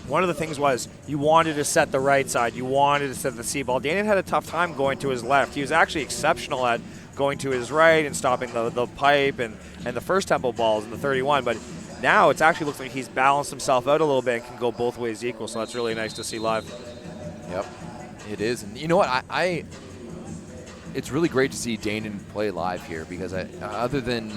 one of the things was you wanted to set the right side. You wanted to set the C ball. Danon had a tough time going to his left. He was actually exceptional at going to his right and stopping the pipe and the first tempo balls in the 31. But now it actually looks like he's balanced himself out a little bit and can go both ways equal. So that's really nice to see live. Yep, it is. And you know what? It's really great to see Danon play live here because other than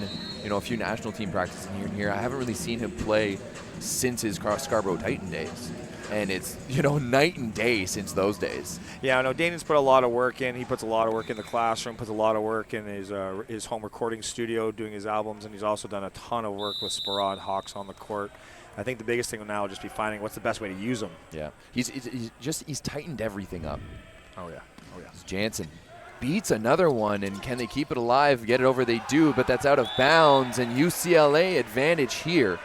a few national team practices here and here, I haven't really seen him play since his Scarborough Titan days. And it's, night and day since those days. Yeah, no, Danon's put a lot of work in. He puts a lot of work in the classroom, puts a lot of work in his home recording studio doing his albums, and he's also done a ton of work with Speraw and Hawks on the court. I think the biggest thing now will just be finding what's the best way to use him. Yeah, he's tightened everything up. Oh, yeah. Jansen beats another one, and can they keep it alive, get it over? They do, but that's out of bounds, and UCLA advantage here.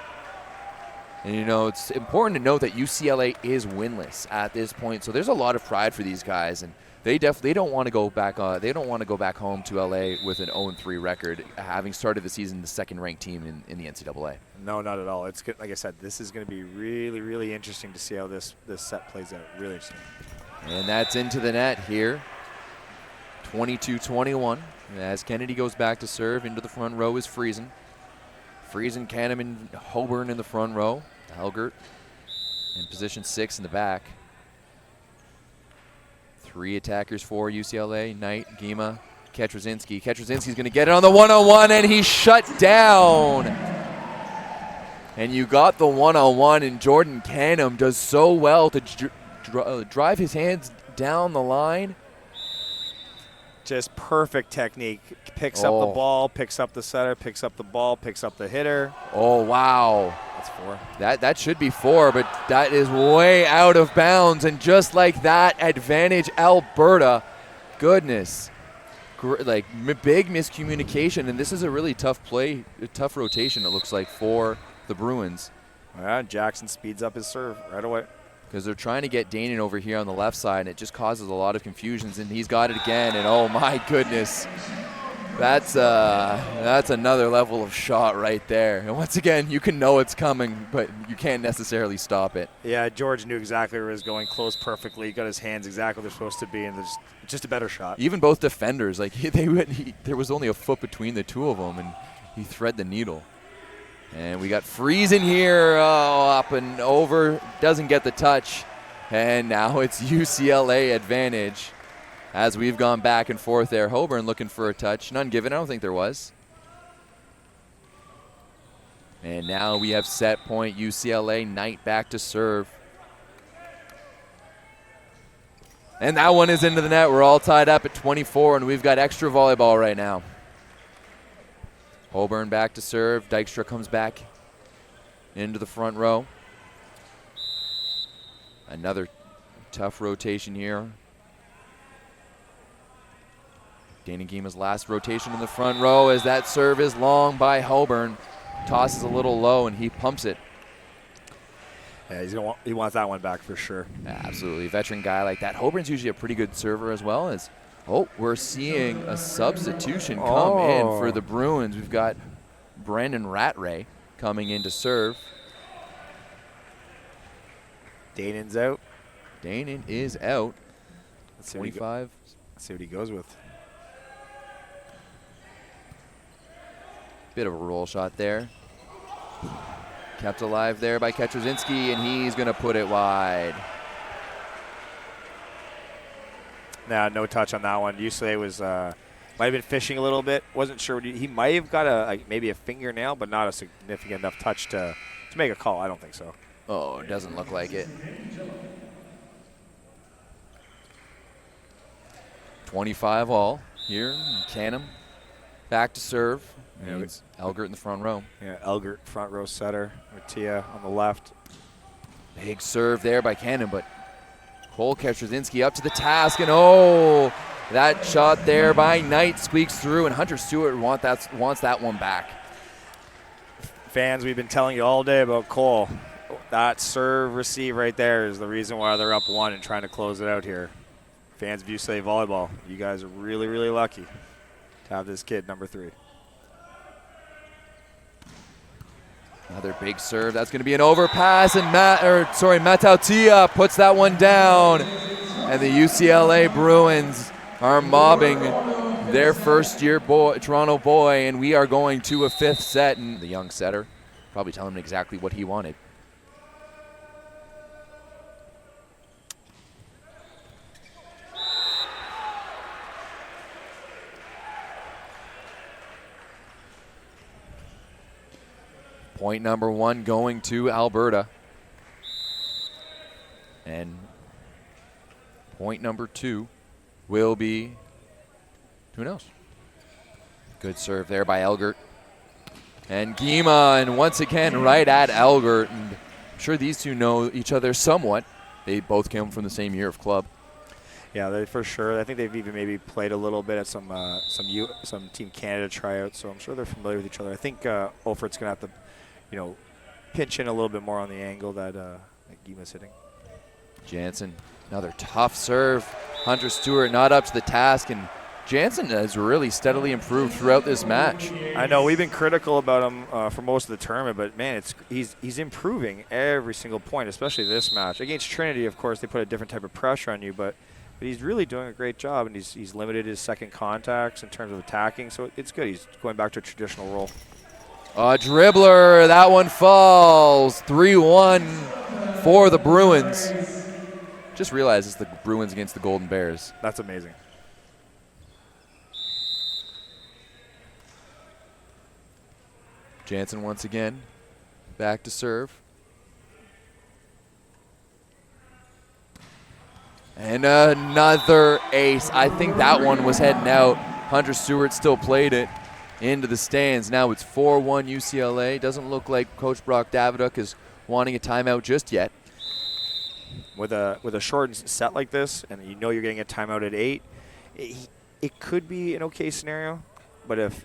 And it's important to note that UCLA is winless at this point, so there's a lot of pride for these guys, and they don't want to go back. They don't want to go back home to LA with an 0-3 record, having started the season the second-ranked team in the NCAA. No, not at all. It's good. Like I said, this is going to be really, really interesting to see how this set plays out. Really interesting. And that's into the net here. 22-21. As Kennedy goes back to serve, into the front row is Friesen. Friesen, CanAm, and Holborn in the front row. Helgert in position 6 in the back. 3 attackers for UCLA. Knight, Gima, Ketrzinski. Ketrzinski's going to get it on the one-on-one, and he's shut down. And you got the one-on-one, and Jordan CanAm does so well to drive his hands down the line. Just perfect technique. Picks up the ball, picks up the setter, picks up the ball, picks up the hitter. Oh, wow. That's 4. That should be 4, but that is way out of bounds. And just like that, advantage Alberta. Goodness. Big miscommunication. And this is a really tough play, a tough rotation, it looks like, for the Bruins. Yeah, Jackson speeds up his serve right away. Because they're trying to get Danon over here on the left side, and it just causes a lot of confusions. And he's got it again, and oh my goodness, that's another level of shot right there. And once again, you can know it's coming, but you can't necessarily stop it. Yeah, George knew exactly where he was going, closed perfectly, got his hands exactly where they're supposed to be, and there's just a better shot. Even both defenders, there was only a foot between the two of them, and he thread the needle. And we got Friesen here, up and over, doesn't get the touch. And now it's UCLA advantage as we've gone back and forth there. Holborn looking for a touch, none given, I don't think there was. And now we have set point, UCLA, Knight back to serve. And that one is into the net. We're all tied up at 24, and we've got extra volleyball right now. Holborn back to serve. Dykstra comes back into the front row. Another tough rotation here. Danon Gima's last rotation in the front row as that serve is long by Holborn. Tosses a little low and he pumps it. Yeah, he wants that one back for sure. Yeah, absolutely. Veteran guy like that. Holborn's usually a pretty good server as well. As we're seeing a substitution come in for the Bruins. We've got Brandon Rattray coming in to serve. Danon's out. Danon is out. Let's see 25. Let's see what he goes with. Bit of a roll shot there. Kept alive there by Ketrzinski, and he's going to put it wide. Nah, no touch on that one. UCLA was might have been fishing a little bit. Wasn't sure. He might have got maybe a fingernail, but not a significant enough touch to make a call. I don't think so. Oh, it doesn't look like it. 25 all here. CanAm back to serve. Yeah, It's Elgert in the front row. Yeah, Elgert, front row setter. Mattia on the left. Big serve there by CanAm, but Cole Ketrzinski up to the task, and that shot there by Knight squeaks through, and Hunter Stewart wants that one back. Fans, we've been telling you all day about Cole. That serve receive right there is the reason why they're up 1 and trying to close it out here. Fans of UCLA Volleyball, you guys are really, really lucky to have this kid, number 3. Another big serve. That's going to be an overpass, and Matautia puts that one down. And the UCLA Bruins are mobbing their first-year Toronto boy, and we are going to a 5th set. And the young setter probably telling him exactly what he wanted. Point number 1 going to Alberta. And point number 2 will be, who knows? Good serve there by Elgert. And Gima, and once again right at Elgert. And I'm sure these two know each other somewhat. They both came from the same year of club. Yeah, they for sure. I think they've even maybe played a little bit at some Team Canada tryouts, so I'm sure they're familiar with each other. I think Olfert's going to have to, pinch in a little bit more on the angle that Gima's hitting. Jansen, another tough serve. Hunter Stewart not up to the task, and Jansen has really steadily improved throughout this match. I know we've been critical about him for most of the tournament, but man, he's improving every single point, especially this match. Against Trinity, of course, they put a different type of pressure on you, but he's really doing a great job, and he's limited his second contacts in terms of attacking, so it's good. He's going back to a traditional role. A dribbler, that one falls. 3-1 for the Bruins. Just realized it's the Bruins against the Golden Bears. That's amazing. Jansen once again, back to serve. And another ace. I think that one was heading out. Hunter Stewart still played it into the stands. Now it's 4-1 UCLA. Doesn't look like Coach Brock Davidoff is wanting a timeout just yet. With a short set like this, and you know you're getting a timeout at 8, it could be an okay scenario, but if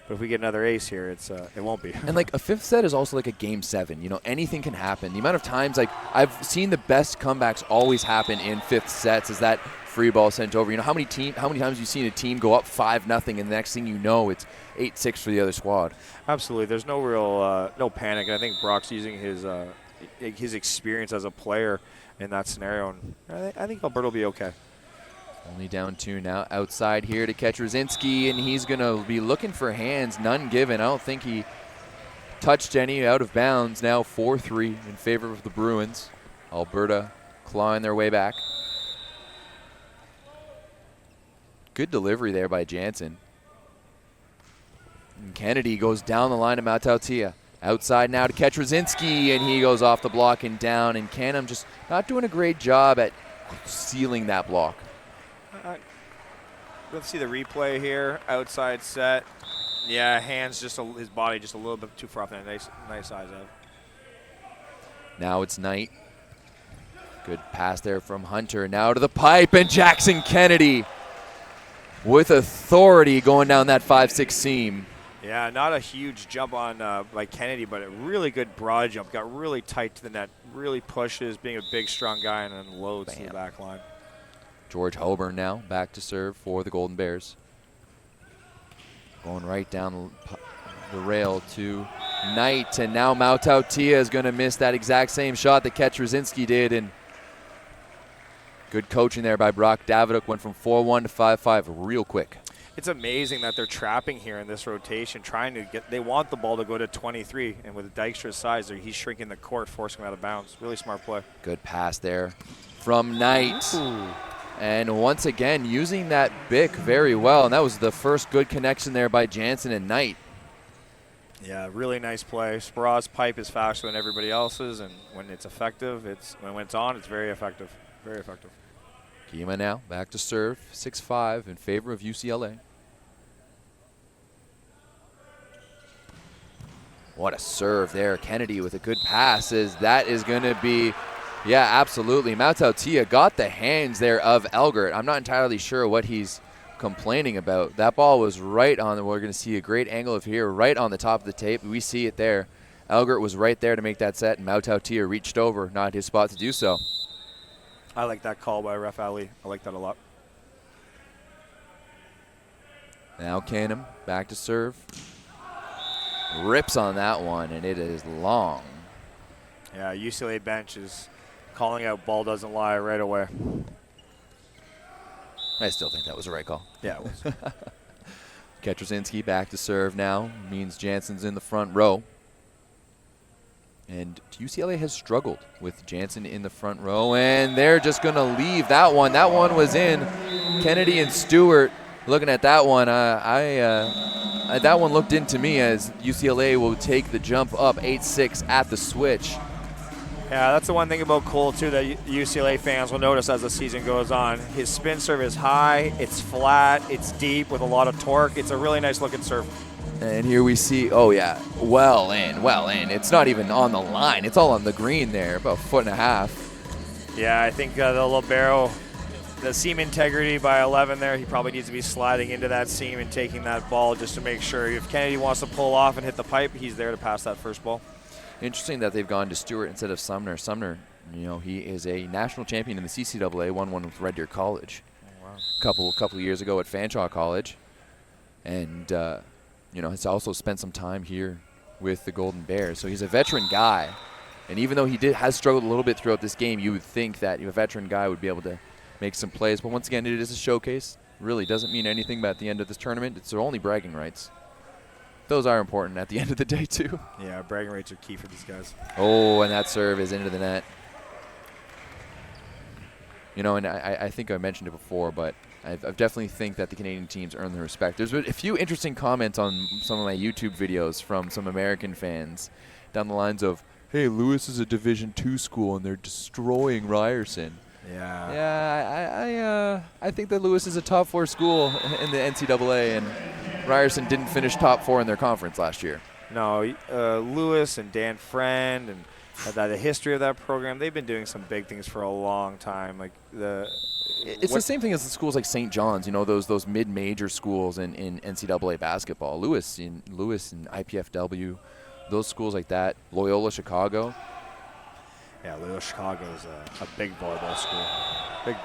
we get another ace here, it won't be. And like a fifth set is also like a game 7. You know, anything can happen. The amount of times, like I've seen the best comebacks always happen in fifth sets is that free ball sent over. You know, how many times have you seen a team go up 5-0 and the next thing you know it's 8-6 for the other squad? Absolutely. There's no real no panic. And I think Brock's using his experience as a player in that scenario, and I think Alberta will be okay. Only down 2 now. Outside here to catch Rosinski, and he's going to be looking for hands. None given. I don't think he touched any out of bounds. Now 4-3 in favor of the Bruins. Alberta clawing their way back. Good delivery there by Jansen. And Kennedy goes down the line to Mautautia. Outside now to catch Rosinski, and he goes off the block and down. And CanAm just not doing a great job at sealing that block. Let's see the replay here. Outside set. Yeah, hands his body just a little bit too far off that nice eyes out. Now it's Knight. Good pass there from Hunter. Now to the pipe, and Jackson Kennedy with authority going down that 5-6 seam. Yeah, not a huge jump on by Kennedy, but a really good broad jump. Got really tight to the net, really pushes, being a big, strong guy, and then loads to the back line. George Hoburn now back to serve for the Golden Bears. Going right down the rail to Knight, and now Mautautia is going to miss that exact same shot that Ketch Rosinski did. And good coaching there by Brock Davidoff. Went from 4-1 to 5-5 real quick. It's amazing that they're trapping here in this rotation, trying to get. They want the ball to go to 23, and with Dykstra's size, he's shrinking the court, forcing him out of bounds. Really smart play. Good pass there from Knight. Ooh. And once again, using that Bic very well, and that was the first good connection there by Jansen and Knight. Yeah, really nice play. Sparrow's pipe is faster than everybody else's, and when it's effective, when it's on, it's very effective. Very effective. Kima now back to serve, 6-5 in favor of UCLA. What a serve there. Kennedy with a good pass. That is going to be, yeah, absolutely. Mautautia got the hands there of Elgert. I'm not entirely sure what he's complaining about. That ball was right on, we're going to see a great angle of here, right on the top of the tape. We see it there. Elgert was right there to make that set, and Mautautia reached over, not his spot to do so. I like that call by Ref Ali. I like that a lot. Now CanAm back to serve. Rips on that one, and it is long. Yeah, UCLA bench is calling out ball doesn't lie right away. I still think that was the right call. Yeah, it was. Ketrasinski back to serve now. Means Jansen's in the front row. And UCLA has struggled with Jansen in the front row, and they're just going to leave that one. That one was in. Kennedy and Stewart looking at that one. That one looked into me as UCLA will take the jump up 8-6 at the switch. Yeah, that's the one thing about Cole, too, that UCLA fans will notice as the season goes on. His spin serve is high, it's flat, it's deep with a lot of torque. It's a really nice looking serve. And here we see, oh yeah, well in. It's not even on the line. It's all on the green there, about 1.5 feet. Yeah, I think the libero, the seam integrity by 11 there, he probably needs to be sliding into that seam and taking that ball just to make sure if Kennedy wants to pull off and hit the pipe, he's there to pass that first ball. Interesting that they've gone to Stewart instead of Sumner. Sumner, you know, he is a national champion in the CCAA, won one with Red Deer College. Oh, wow. Couple of years ago at Fanshawe College. And you know, has also spent some time here with the Golden Bears. So he's a veteran guy. And even though he has struggled a little bit throughout this game, you would think that a veteran guy would be able to make some plays. But once again, it is a showcase. Really doesn't mean anything, but at the end of this tournament, it's their only bragging rights. Those are important at the end of the day, too. Yeah, bragging rights are key for these guys. Oh, and that serve is into the net. You know, and I think I mentioned it before, but I definitely think that the Canadian teams earn the respect. There's a few interesting comments on some of my YouTube videos from some American fans down the lines of, hey, Lewis is a Division II school and they're destroying Ryerson. Yeah. Yeah, I think that Lewis is a top 4 school in the NCAA, and Ryerson didn't finish top 4 in their conference last year. No, Lewis and Dan Friend and the history of that program, they've been doing some big things for a long time. Like It's the same thing as the schools like St. John's, those mid-major schools in NCAA basketball. Lewis and IPFW, those schools like that. Loyola Chicago. Yeah, Loyola Chicago is a big volleyball school. Big.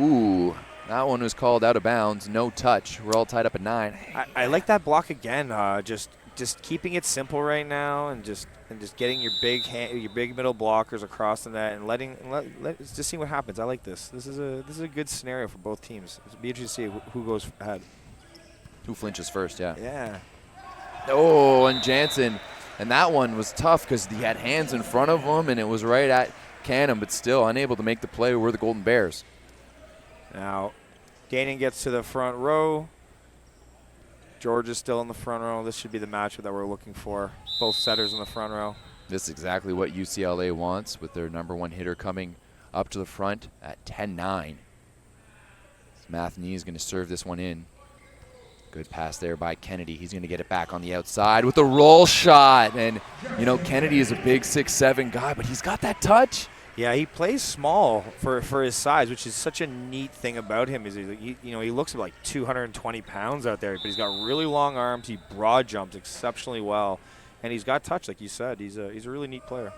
Ooh, that one was called out of bounds. No touch. We're all tied up at 9. I like that block again. Just keeping it simple right now, and just getting your big middle blockers across the net, and let's just see what happens. I like this. This is a good scenario for both teams. It'll be interesting to see who goes ahead. Who flinches first? Yeah. Yeah. Oh, and Jansen. And that one was tough because he had hands in front of him, and it was right at CanAm, but still unable to make the play. We're the Golden Bears. Now, Danon gets to the front row. George is still in the front row. This should be the matchup that we're looking for. Both setters in the front row. This is exactly what UCLA wants, with their #1 hitter coming up to the front at 10-9. Matheny is going to serve this one in. Good pass there by Kennedy. He's going to get it back on the outside with a roll shot. And, Kennedy is a big 6'7" guy, but he's got that touch. Yeah, he plays small for his size, which is such a neat thing about him. Is he looks like 220 pounds out there, but he's got really long arms. He broad jumps exceptionally well, and he's got touch, like you said. He's a really neat player.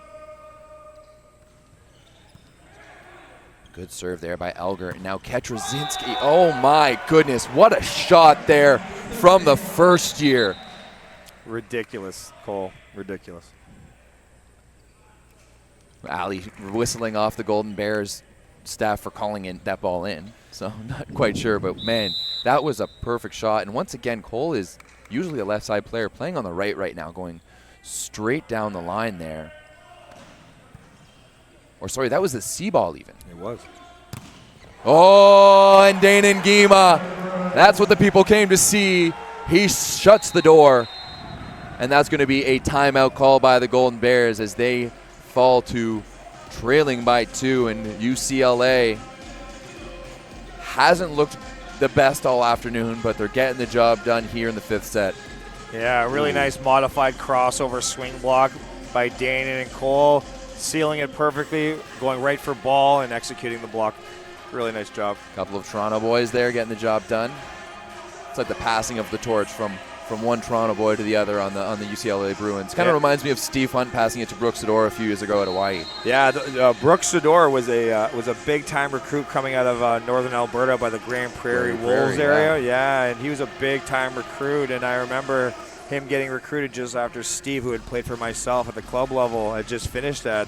Good serve there by Elger. And now Ketrazinski. Oh, my goodness. What a shot there from the first year. Ridiculous, Cole. Ridiculous. Ali whistling off the Golden Bears staff for calling that ball in. So I'm not quite sure. But, man, that was a perfect shot. And once again, Cole is usually a left side player playing on the right now, going straight down the line there. Or, sorry, that was the C ball even. It was. Oh, and Danon Gima. That's what the people came to see. He shuts the door. And that's going to be a timeout call by the Golden Bears as they fall to trailing by 2. And UCLA hasn't looked the best all afternoon, but they're getting the job done here in the 5th set. Yeah, really nice modified crossover swing block by Danon and Cole. Sealing it perfectly, going right for ball and executing the block. Really nice job. A couple of Toronto boys there getting the job done. It's like the passing of the torch from one Toronto boy to the other on the UCLA Bruins. Kind of reminds me of Steve Hunt passing it to Brooks Sador a few years ago at Hawaii. Yeah, Brooks Sador was a big time recruit coming out of northern Alberta by the Grand Prairie Wolves area. Yeah, and he was a big time recruit, and I remember him getting recruited just after Steve, who had played for myself at the club level, had just finished at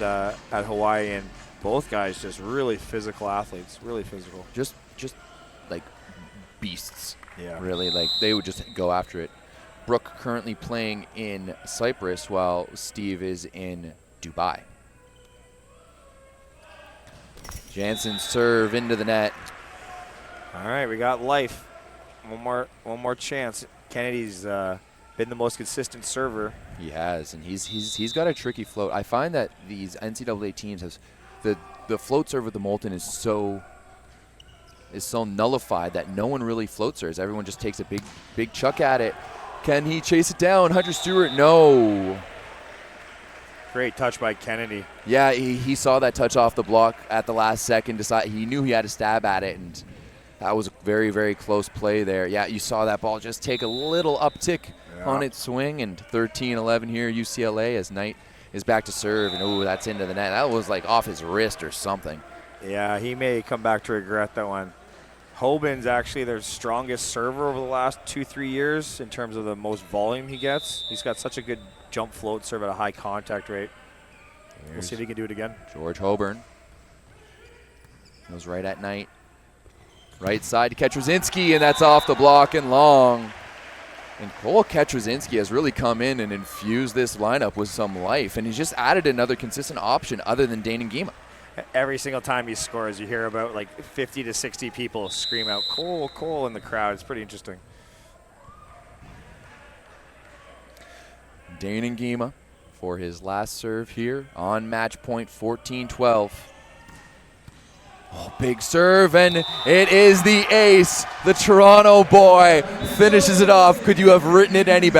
Hawaii, and both guys just really physical athletes, really physical. Just like beasts. Yeah. Really, like they would just go after it. Brooke currently playing in Cyprus while Steve is in Dubai. Jansen serve into the net. All right, we got life. One more chance. Kennedy's been the most consistent server. He has, and he's got a tricky float. I find that these NCAA teams have the float serve with the Molten is so nullified that no one really float serves. Everyone just takes a big chuck at it. Can he chase it down? Hunter Stewart, no. Great touch by Kennedy. Yeah, he saw that touch off the block at the last second. He knew he had a stab at it, and that was a very, very close play there. Yeah, you saw that ball just take a little uptick on its swing, and 13-11 here, UCLA, as Knight is back to serve, and ooh, that's into the net. That was like off his wrist or something. Yeah, he may come back to regret that one. Hoban's actually their strongest server over the last 2-3 years in terms of the most volume he gets. He's got such a good jump float serve at a high contact rate. We'll see if he can do it again. George Hoburn goes right at Knight. Right side to Ketrazinski, and that's off the block and long. And Cole Ketrazinski has really come in and infused this lineup with some life, and he's just added another consistent option other than Danon Gima. Every single time he scores, you hear about like 50 to 60 people scream out, "Cole, Cole," in the crowd. It's pretty interesting. Danon Gima for his last serve here on match point, 14-12. Big serve, and it is the ace. The Toronto boy finishes it off. Could you have written it any better?